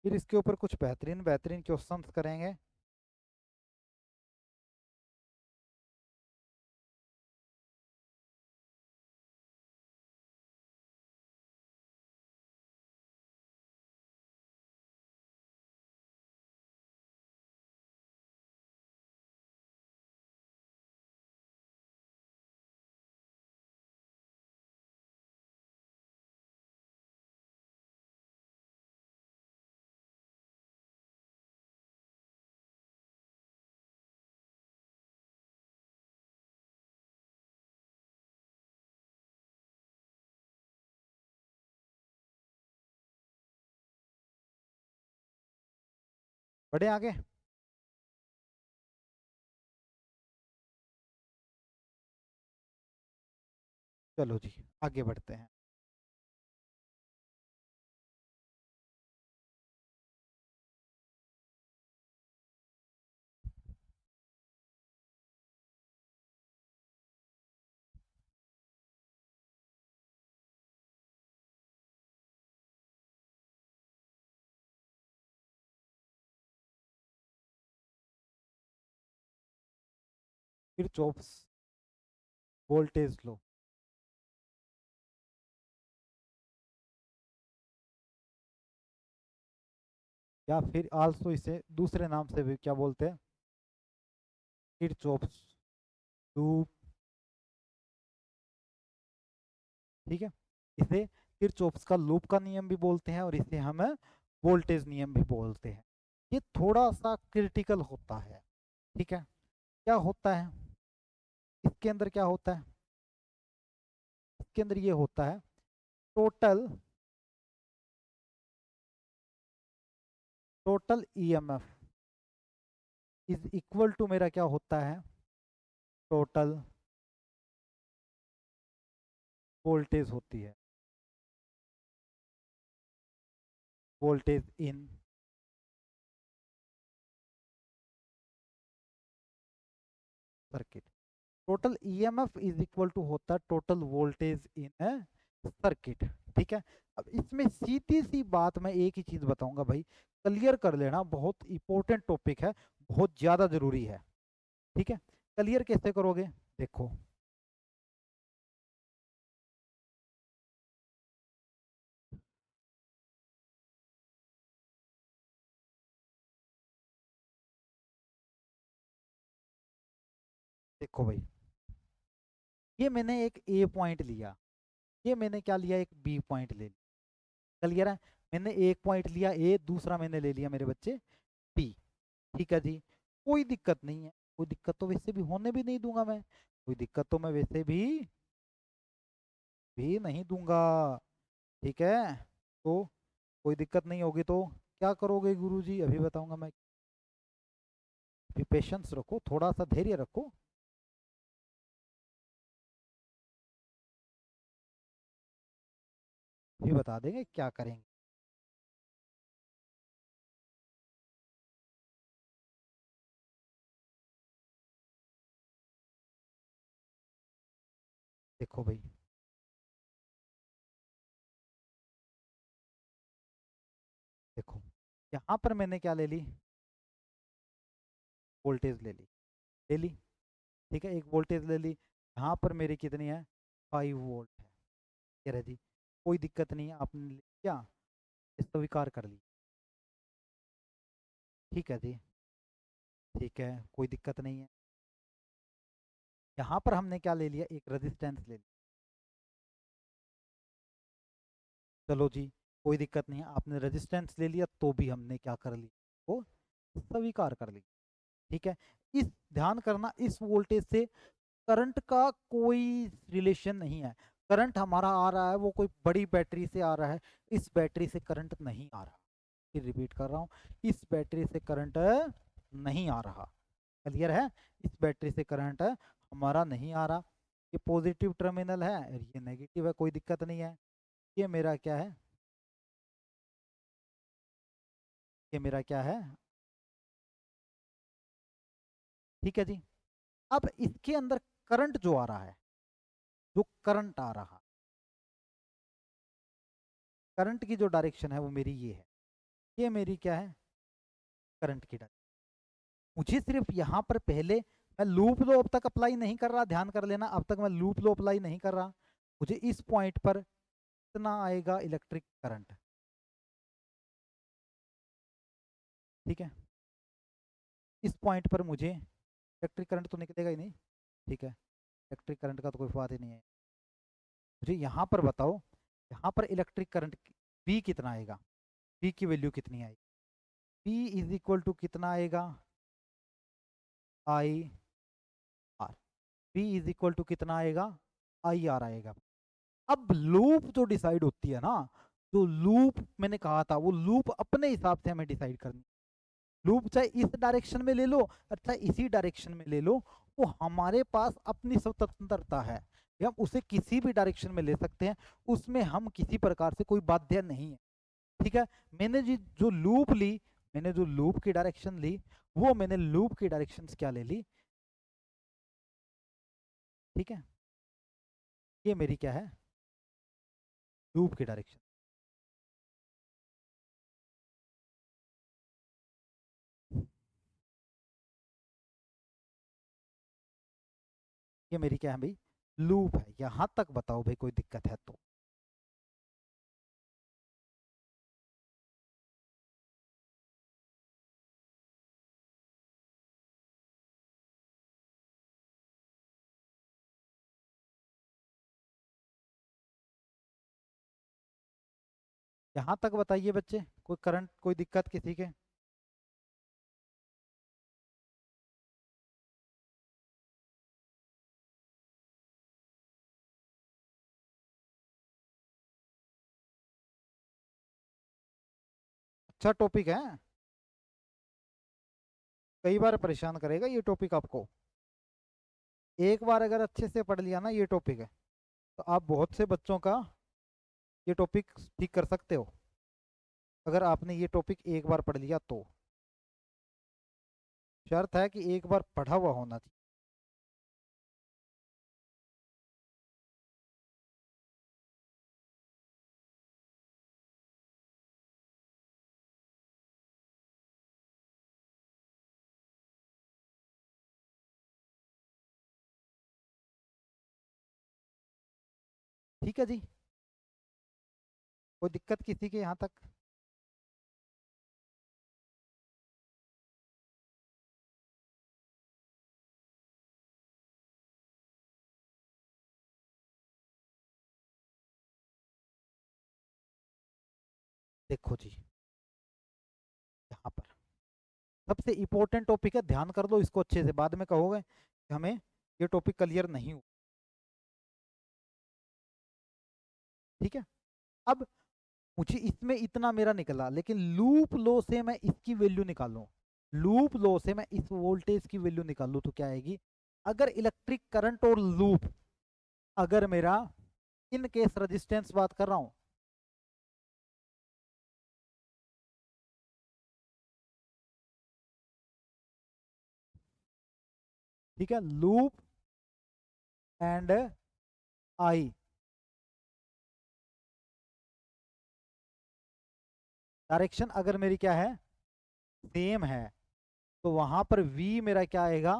Speaker 1: फिर इसके ऊपर कुछ बेहतरीन बेहतरीन क्वेश्चंस करेंगे। बढ़े आगे। चलो जी, आगे बढ़ते हैं। किरचॉफ्स वोल्टेज लो, या फिर आल्सो इसे दूसरे नाम से भी क्या बोलते हैं, किरचॉफ्स लूप। ठीक है, इसे किरचॉफ्स का लूप का नियम भी बोलते हैं और इसे हम वोल्टेज नियम भी बोलते हैं। ये थोड़ा सा क्रिटिकल होता है। ठीक है, क्या होता है इसके अंदर, क्या होता है इसके अंदर, ये होता है total total EMF is equal to मेरा क्या होता है, टोटल वोल्टेज होती है, voltage in circuit. Total EMF is equal to होता है टोटल वोल्टेज इन सर्किट। ठीक है, अब इसमें सीधी सी बात मैं एक ही चीज बताऊंगा भाई, क्लियर कर लेना, बहुत इंपॉर्टेंट टॉपिक है, बहुत ज्यादा जरूरी है। ठीक है, क्लियर कैसे करोगे, देखो। देखो भाई, ये मैंने एक ए पॉइंट लिया, ये मैंने क्या लिया, एक बी पॉइंट ले लिया। क्लियर है, मैंने एक पॉइंट लिया ए, दूसरा मैंने ले लिया मेरे बच्चे बी। ठीक है जी, कोई दिक्कत नहीं है, कोई दिक्कत तो वैसे भी होने भी नहीं दूंगा मैं, कोई दिक्कत तो मैं वैसे भी नहीं दूंगा। ठीक है, तो कोई दिक्कत नहीं होगी तो क्या करोगे गुरुजी, अभी बताऊंगा मैं। अभी पेशेंस रखो, थोड़ा सा धैर्य रखो। अभी बता देंगे क्या करेंगे। देखो भाई, देखो यहाँ पर मैंने क्या ले ली, वोल्टेज ले ली। ठीक है, एक वोल्टेज ले ली, यहाँ पर मेरी कितनी है, 5 वोल्ट है। कह रहे जी, कोई दिक्कत नहीं है, आपने क्या स्वीकार कर ली। ठीक है जी, ठीक है, कोई दिक्कत नहीं है। यहाँ पर हमने क्या ले लिया, एक रेजिस्टेंस ले लिया। चलो जी, कोई दिक्कत नहीं है, आपने रेजिस्टेंस ले लिया तो भी हमने क्या कर लिया, वो स्वीकार कर लिया। ठीक है, इस ध्यान करना, इस वोल्टेज से करंट का कोई रिलेशन नहीं है। करंट हमारा आ रहा है वो कोई बड़ी बैटरी से आ रहा है, इस बैटरी से करंट नहीं आ रहा। फिर रिपीट कर रहा हूँ, इस बैटरी से करंट नहीं आ रहा। क्लियर है, इस बैटरी से करंट हमारा नहीं आ रहा। ये पॉजिटिव टर्मिनल है और ये नेगेटिव है, कोई दिक्कत नहीं है। ये मेरा क्या है, ये मेरा क्या है। ठीक है जी, अब इसके अंदर करंट जो आ रहा है, जो करंट आ रहा, करंट की जो डायरेक्शन है वो मेरी ये है, ये मेरी क्या है, करंट की डायरेक्शन। मुझे सिर्फ यहाँ पर पहले, मैं लूप लो अब तक अप्लाई नहीं कर रहा, ध्यान कर लेना, अब तक मैं लूप लो अप्लाई नहीं कर रहा। मुझे इस पॉइंट पर कितना आएगा इलेक्ट्रिक करंट। ठीक है, इस पॉइंट पर मुझे इलेक्ट्रिक करंट तो निकलेगा ही नहीं। ठीक है, इलेक्ट्रिक करंट का तो कोई बात ही नहीं है। मुझे यहाँ पर बताओ, यहाँ पर इलेक्ट्रिक करंट बी कितना आएगा, बी की वैल्यू कितनी आएगी, बी इज इक्वल टू कितना आएगा, I R. B is equal to कितना आएगा, आई आर आएगा। अब लूप जो डिसाइड होती है ना, जो लूप मैंने कहा था, वो लूप अपने हिसाब से हमें डिसाइड करनी। लूप चाहे इस डायरेक्शन में ले लो, अच्छा इसी डायरेक्शन में ले लो, वो हमारे पास अपनी स्वतंत्रता है, हम उसे किसी भी डायरेक्शन में ले सकते हैं, उसमें हम किसी प्रकार से कोई बाध्य नहीं है। ठीक है, मैंने जो लूप ली, मैंने जो लूप की डायरेक्शन ली, वो मैंने लूप की डायरेक्शन क्या ले ली, ठीक है, ये मेरी क्या है, लूप की डायरेक्शन। ये मेरी क्या है भाई, लूप है। यहां तक बताओ भाई कोई दिक्कत है तो। यहां तक बताइए बच्चे, कोई करंट कोई दिक्कत किसी के। अच्छा टॉपिक है, कई बार परेशान करेगा ये टॉपिक आपको। एक बार अगर अच्छे से पढ़ लिया ना ये टॉपिक है, तो आप बहुत से बच्चों का ये टॉपिक ठीक कर सकते हो, अगर आपने ये टॉपिक एक बार पढ़ लिया तो। शर्त है कि एक बार पढ़ा हुआ होना चाहिए। ठीक है जी, कोई दिक्कत किसी के यहाँ तक। देखो जी, यहाँ पर सबसे इम्पोर्टेंट टॉपिक है, ध्यान कर लो इसको अच्छे से, बाद में कहोगे कि हमें ये टॉपिक क्लियर नहीं हुआ। ठीक है, अब मुझे इसमें इतना मेरा निकला, लेकिन लूप लो से मैं इसकी वैल्यू निकालूं, लूप लो से मैं इस वोल्टेज की वैल्यू निकालूं तो क्या आएगी। अगर इलेक्ट्रिक करंट और लूप, अगर मेरा इन केस रेजिस्टेंस बात कर रहा हूं, ठीक है, लूप एंड आई, डायरेक्शन अगर मेरी क्या है, सेम है, तो वहां पर V मेरा क्या आएगा,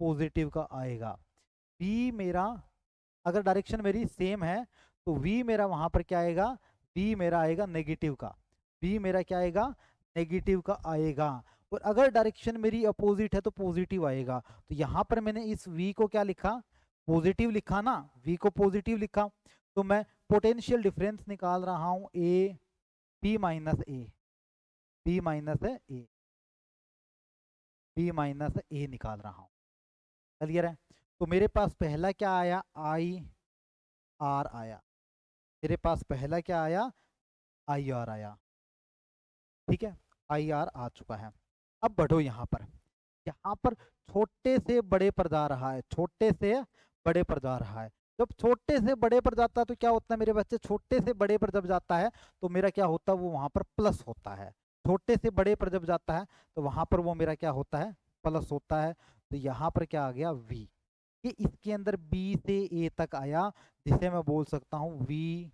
Speaker 1: पॉजिटिव का आएगा। V मेरा, अगर डायरेक्शन मेरी सेम है तो V मेरा वहां पर क्या आएगा, V मेरा आएगा नेगेटिव का, V मेरा क्या आएगा, नेगेटिव का आएगा। और अगर डायरेक्शन मेरी अपोजिट है तो पॉजिटिव आएगा। तो यहाँ पर मैंने इस V को क्या लिखा, पॉजिटिव लिखा ना, V को पॉजिटिव लिखा, तो मैं पोटेंशियल डिफरेंस निकाल रहा हूँ ए, P माइनस ए, P माइनस ए, P माइनस ए निकाल रहा हूँ। क्लियर है, तो मेरे पास पहला क्या आया, आई आर आया, मेरे पास पहला क्या आया, आई आर आया। ठीक है, आई आर आ चुका है। अब बढ़ो यहाँ पर, यहाँ पर छोटे से बड़े पर जा रहा है, छोटे से बड़े पर जा रहा है। जब छोटे से बड़े पर जाता है तो क्या होता है मेरे बच्चे, छोटे से बड़े पर जब जाता है तो मेरा क्या होता है, वो वहां पर प्लस होता है। छोटे से बड़े पर जब जाता है तो वहां पर वो मेरा क्या होता है, प्लस होता है। तो यहाँ पर क्या आ गया, वी, ये इसके अंदर बी से ए तक आया, जिसे मैं बोल सकता हूँ we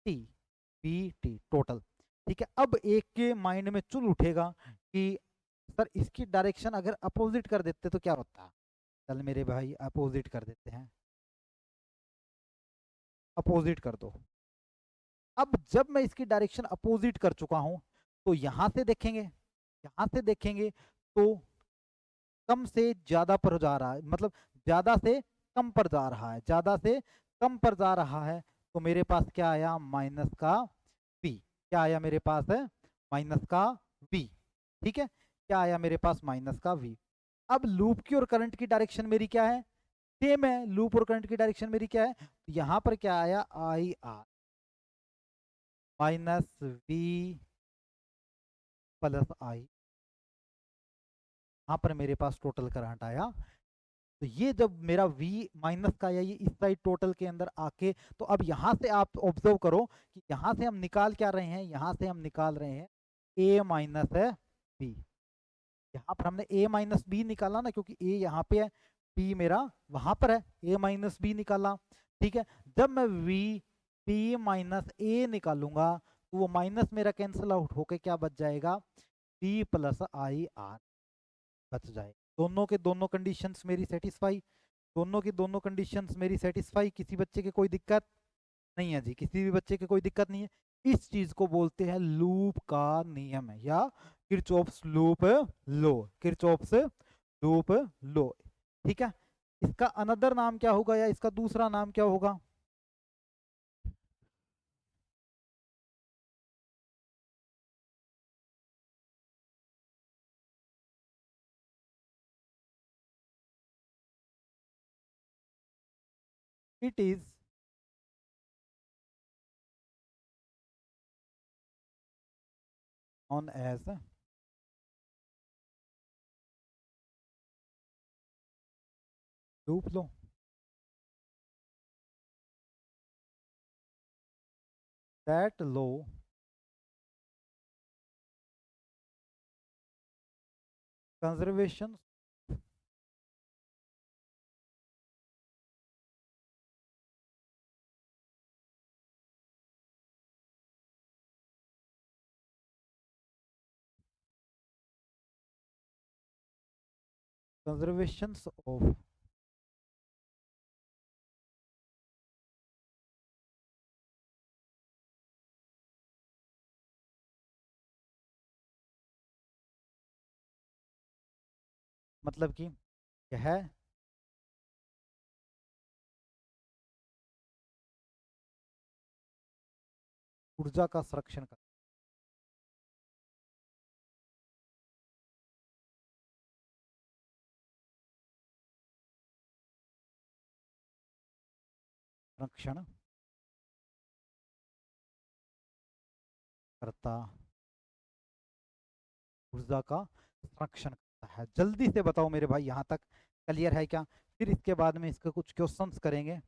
Speaker 1: T, we T total. ठीक है, अब एक के माइंड में चुल उठेगा कि सर इसकी डायरेक्शन अगर अपोजिट कर देते तो क्या होता। चल मेरे भाई अपोजिट कर देते हैं, अपोजिट कर दो। अब जब मैं इसकी डायरेक्शन अपोजिट कर चुका हूं तो यहां से देखेंगे, यहां से देखेंगे तो कम से ज्यादा पर जा रहा है, मतलब ज्यादा से कम पर जा रहा है, ज्यादा से कम पर जा रहा है। तो मेरे पास क्या आया, माइनस का v, क्या आया मेरे पास है, माइनस का v। ठीक है, क्या आया मेरे पास, माइनस का v। अब लूप की और करंट की डायरेक्शन मेरी क्या है, सेम है, लूप और करंट की डायरेक्शन मेरी क्या है, तो यहां पर क्या आया, I R minus V plus I. यहाँ पर मेरे पास टोटल करंट आया। तो ये जब मेरा V माइनस का आया, ये इस साइड टोटल के अंदर आके, तो अब यहाँ से आप ऑब्जर्व करो कि यहाँ से हम निकाल क्या रहे हैं, यहाँ से हम निकाल रहे हैं A माइनस है B। यहाँ पर हमने A माइनस बी निकाला ना, क्योंकि A यहाँ पे है, B मेरा वहां पर है, A माइनस बी निकाला। ठीक है, जब मैं B माइनस A निकालूंगा तो वो माइनस मेरा कैंसिल आउट होके क्या बच जाएगा, B प्लस आई आर बच जाए। दोनों के दोनों कंडीशंस मेरी सेटिस्फाई, दोनों की दोनों कंडीशंस मेरी सेटिस्फाई, किसी बच्चे के कोई दिक्कत नहीं है जी, किसी भी बच्चे के कोई दिक्कत नहीं है। इस चीज को बोलते हैं लूप का नियम है, या किरचॉफ्स लूप लो, किरचॉफ्स लूप लो। ठीक है, इसका अनदर नाम क्या होगा, या इसका दूसरा नाम क्या होगा? It is known as loop low. That low conservation conservations of मतलब कि क्या है, ऊर्जा का संरक्षण कर, संरक्षण करता, ऊर्जा का संरक्षण करता है। जल्दी से बताओ मेरे भाई, यहाँ तक क्लियर है क्या? फिर इसके बाद में इसके कुछ क्वेश्चंस करेंगे।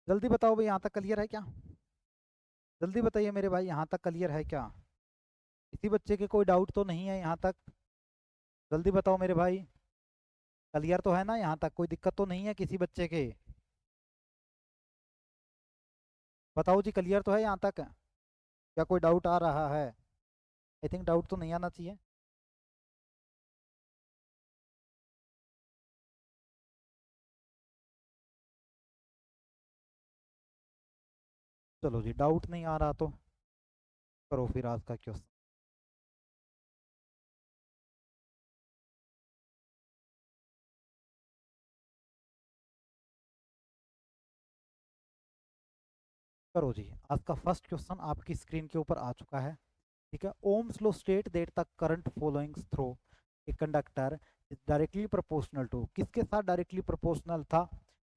Speaker 1: जल्दी बताओ भाई, यहाँ तक क्लियर है क्या? जल्दी बताइए मेरे भाई, यहाँ तक क्लियर है क्या? किसी बच्चे के कोई डाउट तो नहीं है यहाँ तक? जल्दी बताओ मेरे भाई, क्लियर तो है ना यहाँ तक? कोई दिक्कत तो नहीं है किसी बच्चे के? बताओ जी, क्लियर तो है यहाँ तक? क्या कोई डाउट आ रहा है? आई थिंक डाउट तो नहीं आना चाहिए। चलो जी, डाउट नहीं आ रहा तो करो फिर आज का क्वेश्चन। करो जी, आज का फर्स्ट क्वेश्चन आपकी स्क्रीन के ऊपर आ चुका है। ठीक है, Ohm's law state that the current flowing through a conductor is directly proportional to, किसके साथ डायरेक्टली प्रोपोर्शनल था?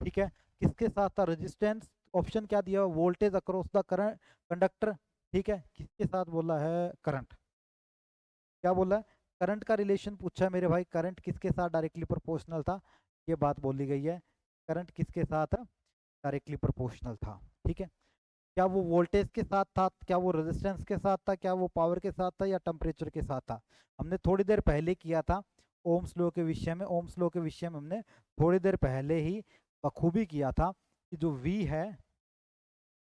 Speaker 1: ठीक है, किसके साथ था? रेजिस्टेंस, ऑप्शन क्या दिया? Voltage across the current conductor. ठीक है, किसके साथ बोला है? करंट। क्या बोला है? करंट का रिलेशन पूछा है मेरे भाई, करंट किसके साथ डायरेक्टली प्रोपोर्शनल था, ये बात बोली गई है। करंट किसके साथ डायरेक्टली प्रोपोर्शनल था? ठीक है, क्या वो वोल्टेज के साथ था, क्या वो रेजिस्टेंस के साथ था, क्या वो पावर के साथ था, या टेम्परेचर के साथ था? हमने थोड़ी देर पहले किया था ओम्स लॉ के विषय में, ओम्स लॉ के विषय में हमने थोड़ी देर पहले ही बखूबी किया था कि जो V है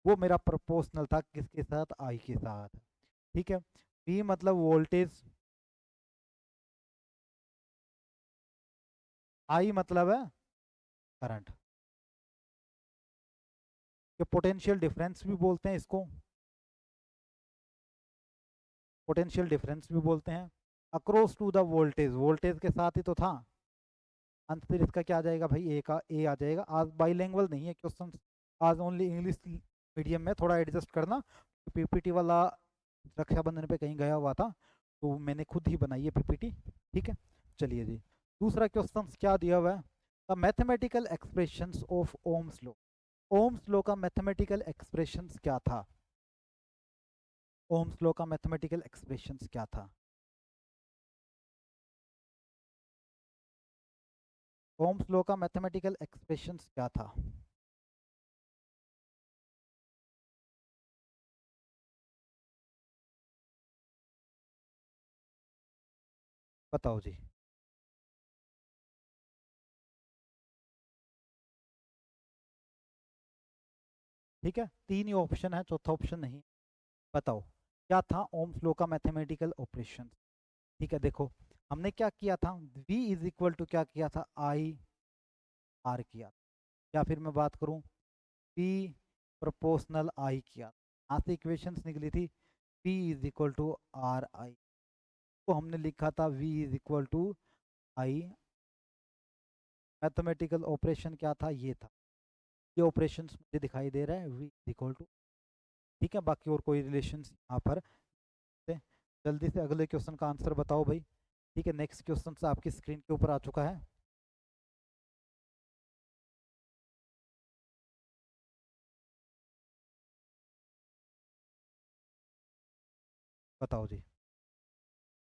Speaker 1: वो मेरा प्रोपोर्शनल था किसके साथ? I के साथ। ठीक है, V मतलब वोल्टेज, I मतलब है करंट। ये पोटेंशियल डिफरेंस भी बोलते हैं इसको, पोटेंशियल डिफरेंस भी बोलते हैं। Across to the voltage, voltage के साथ ही तो था। आंसर इसका क्या आ जाएगा भाई? ए का ए आ जाएगा। आज बाईलैंग्वेज नहीं है क्वेश्चन, आज ओनली इंग्लिश मीडियम में, थोड़ा एडजस्ट करना। पीपीटी वाला रक्षाबंधन पे कहीं गया हुआ था, तो मैंने खुद ही बनाई है पीपीटी। ठीक है, चलिए जी। दूसरा क्वेश्चन क्या दिया हुआ है, the mathematical expressions of Ohm's law. Ohm's law का मैथमेटिकल एक्सप्रेशंस क्या था? ओम्स लॉ का मैथमेटिकल एक्सप्रेशंस क्या था? ओम्स लॉ का मैथमेटिकल एक्सप्रेशंस क्या था? बताओ जी। ठीक है, तीन ही ऑप्शन है, चौथा ऑप्शन नहीं। बताओ क्या था ओम्स लॉ का मैथमेटिकल ऑपरेशन। ठीक है, देखो हमने क्या किया था, v इज इक्वल टू क्या किया था, आई आर किया, या फिर मैं बात करूं p प्रोपोर्शनल आई किया। यहाँ से इक्वेशंस निकली थी p is equal to R I, तो हमने लिखा था v is equal to I. Mathematical operation क्या था, ये था, ये ऑपरेशंस मुझे दिखाई दे रहा है v इज इक्वल टू। ठीक है, बाकी और कोई रिलेशंस यहाँ पर से। जल्दी से अगले क्वेश्चन का आंसर बताओ भाई। ठीक है, नेक्स्ट क्वेश्चन आपकी स्क्रीन के ऊपर आ चुका है। बताओ जी,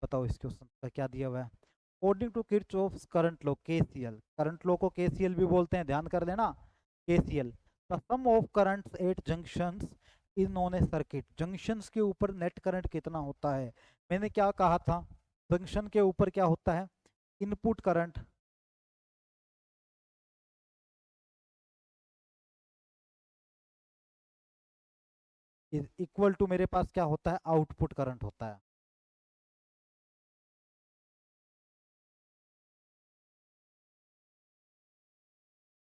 Speaker 1: बताओ इस क्वेश्चन का क्या दिया हुआ है। According to Kirchhoff's current law, KCL, current law को केसीएल भी बोलते हैं, ध्यान कर लेना, KCL. The sum of currents at junctions is known a circuit. Junctions के ऊपर नेट करंट कितना होता है? मैंने क्या कहा था, जंक्शन के ऊपर क्या होता है, input current is equal to मेरे पास क्या होता है, आउटपुट करंट होता है।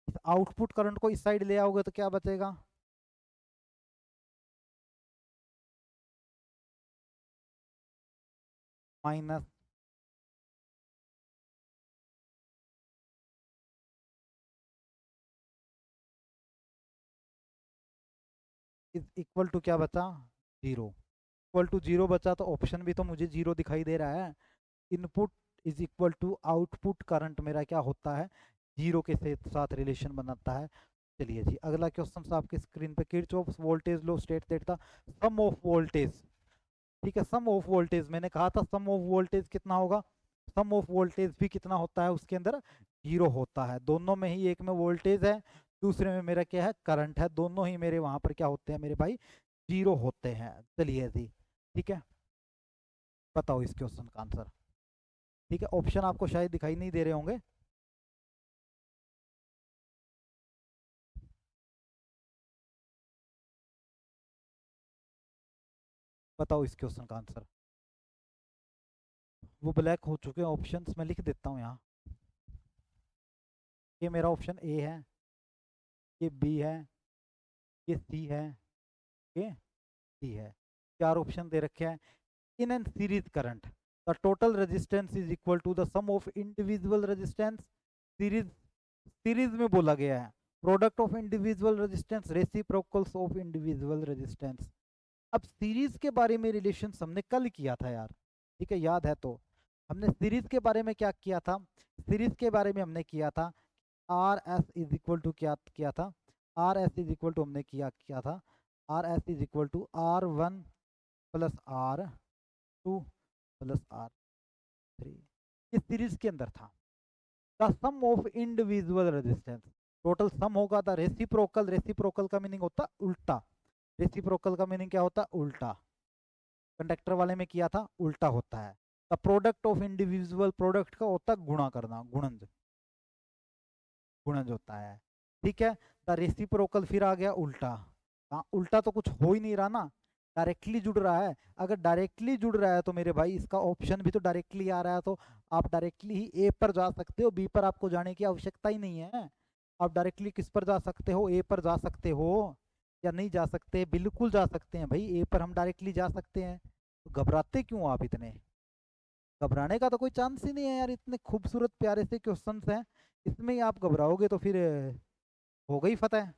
Speaker 1: इस आउटपुट करंट को इस साइड ले आओगे तो क्या बचेगा, माइनस इज इक्वल टू क्या बचा, जीरो। इक्वल टू जीरो बचा, तो ऑप्शन भी तो मुझे जीरो दिखाई दे रहा है। Input is equal to output current मेरा क्या होता है, जीरो के साथ रिलेशन बनाता है। चलिए जी, अगला क्वेश्चन आपके स्क्रीन पे, Kirchhoff's voltage law state that the sum of voltage. ठीक है, सम ऑफ वोल्टेज, मैंने कहा था सम ऑफ वोल्टेज कितना होगा, सम ऑफ वोल्टेज भी कितना होता है, उसके अंदर जीरो होता है। दोनों में ही, एक में वोल्टेज है, दूसरे में मेरा क्या है, करंट है, दोनों ही मेरे वहां पर क्या होते हैं मेरे भाई, जीरो होते हैं। चलिए जी, ठीक है, बताओ इस क्वेश्चन का आंसर। ठीक है, ऑप्शन आपको शायद दिखाई नहीं दे रहे होंगे। बताओ इस क्वेश्चन का आंसर। वो ब्लैक हो चुके हैं ऑप्शंस, मैं लिख देता हूँ यहाँ। ये मेरा ऑप्शन ए है, ये बी है, ये सी है, ये डी है। चार ऑप्शन दे रखे हैं। In an series current the total resistance is equal to the sum of individual resistance. Series, series में बोला गया है, product of individual resistance, reciprocals of individual resistance. अब सीरीज के बारे में रिलेशन हमने कल किया था यार, ठीक है, याद है तो। हमने सीरीज के बारे में क्या किया था, सीरीज के बारे में हमने किया था R S is equal to क्या किया था, R S is equal to हमने किया किया था, R S is equal to R one plus R two plus R three. इस सीरीज के अंदर था the sum of individual resistance, total sum होगा था रेसिप्रोकल, रेसिप्रोकल का मीनिंग होता उल्टा, रेसिप्रोकल का मीनिंग क्या होता है, उल्टा। कंडक्टर वाले में किया था, उल्टा होता है। The product of individual, product का होता है गुणा करना, गुणज, गुणज होता है। ठीक है, द रेसिप्रोकल फिर आ गया उल्टा। हाँ, उल्टा तो कुछ हो ही नहीं रहा ना, डायरेक्टली जुड़ रहा है। अगर डायरेक्टली जुड़ रहा है तो मेरे भाई इसका ऑप्शन भी तो डायरेक्टली आ रहा है, तो आप डायरेक्टली ही ए पर जा सकते हो, बी पर आपको जाने की आवश्यकता ही नहीं है। आप डायरेक्टली किस पर जा सकते हो, ए पर जा सकते हो, या नहीं जा सकते, बिल्कुल जा सकते हैं भाई, ए पर हम डायरेक्टली जा सकते हैं। तो घबराते क्यों आप इतने, घबराने का तो कोई चांस ही नहीं है यार, इतने खूबसूरत प्यारे से क्वेश्चंस हैं, इसमें ही आप घबराओगे तो फिर हो गई फतेह।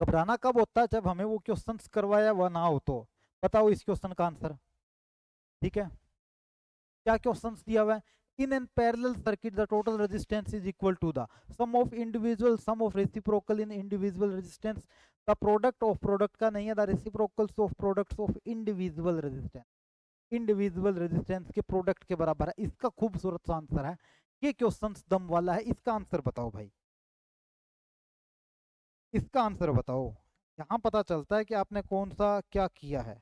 Speaker 1: घबराना कब होता है, जब हमें वो क्वेश्चंस करवाया हुआ ना हो तो। बताओ इस क्वेश्चन का आंसर। ठीक है, क्या क्वेश्चंस दिया हुआ है? In an parallel circuit the total resistance is equal to the sum of reciprocal in individual resistance. The product of product का नहीं है, the reciprocals of products of individual resistance. Individual resistance के product के बराबर है। इसका खूबसूरत सा आंसर है। ये क्वेश्चन दम वाला है। इसका आंसर बताओ भाई, इसका आंसर बताओ। यहाँ पता चलता है कि आपने कौन सा क्या किया है।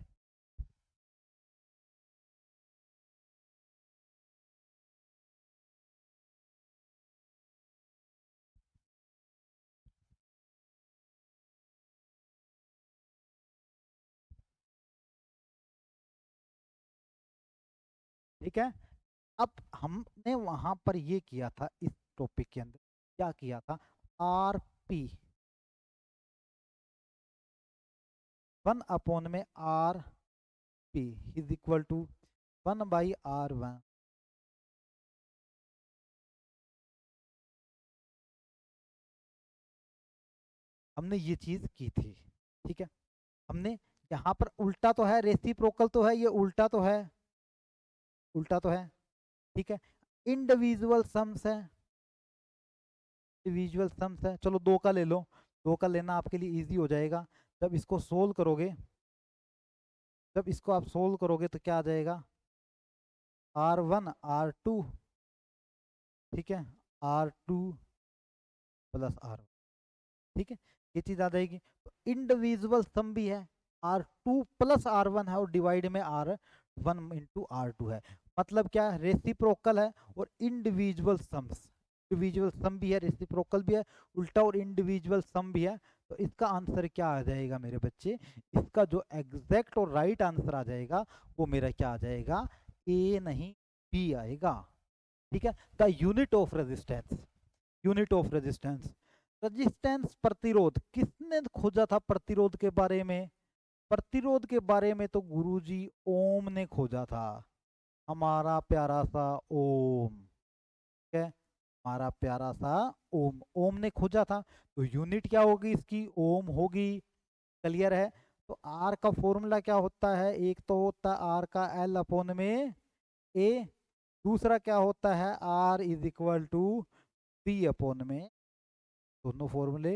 Speaker 1: ठीक है, अब हमने वहां पर ये किया था, इस टॉपिक के अंदर क्या किया था? आर पी 1 में R P is equal to 1/R1। हमने ये चीज की थी। ठीक है, हमने यहाँ पर उल्टा तो है, रेसिप्रोकल तो है, ये उल्टा तो है, उल्टा तो है। ठीक है, इंडिविजुअल सम्स है, इंडिविजुअल सम्स है। चलो दो का ले लो, दो का लेना आपके लिए इजी हो जाएगा। जब इसको सोल्व करोगे, जब इसको आप सोल्व करोगे तो क्या आ जाएगा? R1 R2। ठीक है, R2 प्लस R। ठीक है, ये चीज आ जाएगी। तो इंडिविजुअल सम भी है, R2 + R1 है, और डिवाइड में R1 × R2 है। मतलब क्या? रेसिप्रोकल है और इंडिविजुअल सम्स। इंडिविजुअल सम भी है, रेसिप्रोकल भी है, उल्टा और इंडिविजुअल सम भी है। तो इसका आंसर क्या आ जाएगा मेरे बच्चे? इसका जो एग्जैक्ट और राइट आंसर आ जाएगा वो मेरा क्या आ जाएगा? ए नहीं, बी आएगा। ठीक है, the unit of resistance, unit of resistance, resistance प्रतिरोध। किसने खोजा था प्रतिरोध के बारे में? प्रतिरोध के बारे में तो गुरुजी ओम ने खोजा था, हमारा प्यारा सा ओम। ठीक है, हमारा प्यारा सा ओम, ओम ने खोजा था। तो यूनिट क्या होगी इसकी? ओम होगी। क्लियर है? तो आर का फॉर्मूला क्या होता है? एक तो होता है आर का L/में ए, दूसरा क्या होता है? R = P/में। दोनों फॉर्मूले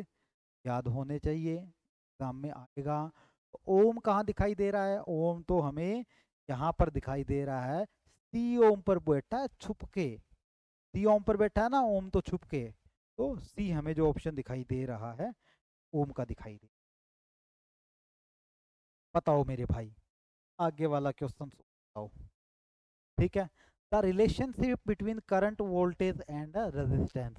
Speaker 1: याद होने चाहिए, एग्जाम में आएगा। तो ओम कहाँ दिखाई दे रहा है? ओम तो हमें यहाँ पर दिखाई दे रहा है, सी ओम पर बैठा है छुप के। सी ओम पर बैठा है ना ओम, तो छुप के। तो सी हमें जो ऑप्शन दिखाई दे रहा है ओम का दिखाई दे। बताओ मेरे भाई, आगे वाला क्वेश्चन बताओ। ठीक है, the relationship between current voltage and resistance.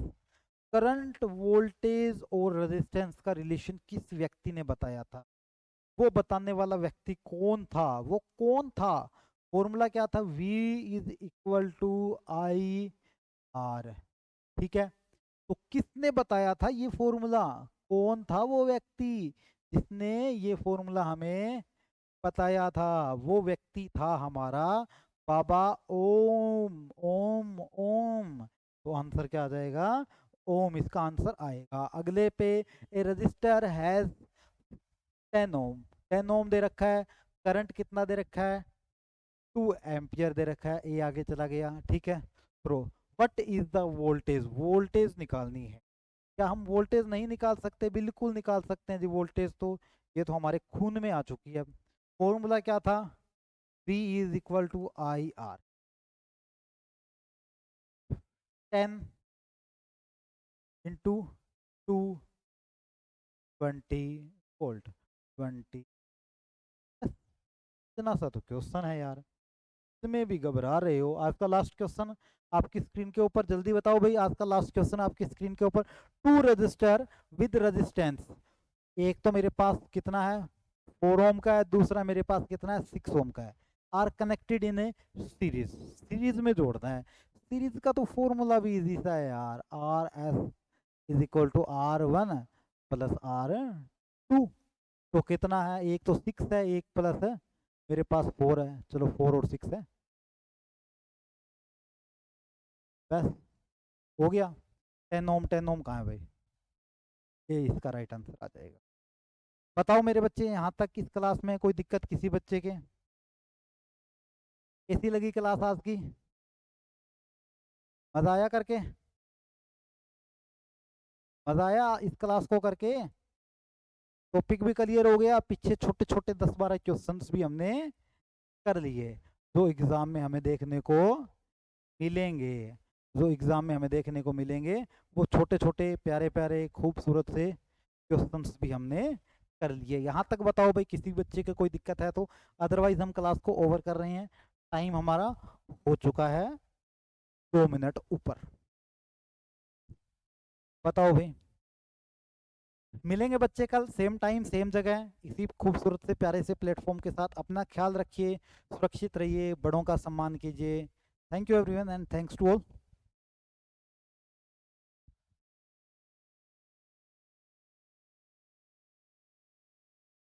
Speaker 1: Current voltage और रेजिस्टेंस का रिलेशन किस व्यक्ति ने बताया था? वो बताने वाला व्यक्ति कौन था? वो कौन था? फॉर्मूला क्या था? V = I R। ठीक है, तो किसने बताया था ये फॉर्मूला? कौन था वो व्यक्ति जिसने ये फॉर्मूला हमें बताया था? वो व्यक्ति था हमारा बाबा ओम। ओम ओम, तो आंसर क्या आ जाएगा? ओम इसका आंसर आएगा। अगले पे, ए रजिस्टर हैज 10 ओम, 10 ओम दे रखा है, करंट कितना दे रखा है? 2 एम्पियर दे रखा है। ए आगे चला गया। ठीक है, pro, what is the voltage? Voltage निकालनी है। क्या हम वोल्टेज नहीं निकाल सकते? बिल्कुल निकाल सकते हैं जी वोल्टेज तो, ये तो हमारे खून में आ चुकी है। फॉर्मूला क्या था? V = I R। 10 × 2 20 20। इतना सा तो क्वेश्चन है यार, इसमें भी घबरा रहे हो? आज का लास्ट क्वेश्चन आपकी स्क्रीन के ऊपर, जल्दी बताओ भाई। आज का लास्ट क्वेश्चन आपकी स्क्रीन के ऊपर। टू रजिस्टर विद रेजिस्टेंस, एक तो मेरे पास कितना है? 4 ओम का है, दूसरा मेरे पास कितना है? 6 ओम का है। Are connected in a series, series में जोड़ना है। सीरीज का तो फॉर्मूला भी इजी सा है यार, R S = R1 + R2। तो कितना है? एक तो 6 है, एक प्लस है मेरे पास 4 है। चलो 4 और 6 है, बस हो गया। 10 ओम, 10 ओम कहाँ है भाई? ये इसका राइट आंसर आ जाएगा। बताओ मेरे बच्चे, यहाँ तक इस क्लास में कोई दिक्कत किसी बच्चे के? कैसी लगी क्लास आज की? मजा आया करके? मजा आया इस क्लास को करके? टॉपिक भी क्लियर हो गया, पीछे छोटे छोटे 10-12 क्वेश्चंस भी हमने कर लिए, जो एग्जाम में हमें देखने को मिलेंगे। जो एग्जाम में हमें देखने को मिलेंगे वो छोटे छोटे प्यारे प्यारे खूबसूरत से क्वेश्चंस भी हमने कर लिए। यहाँ तक बताओ भाई, किसी बच्चे को कोई दिक्कत है तो? अदरवाइज हम क्लास को ओवर कर रहे हैं, टाइम हमारा हो चुका है 2 मिनट ऊपर। बताओ भाई, मिलेंगे बच्चे कल सेम टाइम सेम जगह इसी खूबसूरत से प्यारे से प्लेटफॉर्म के साथ। अपना ख्याल रखिए, सुरक्षित रहिए, बड़ों का सम्मान कीजिए। Thank you everyone and thanks to all.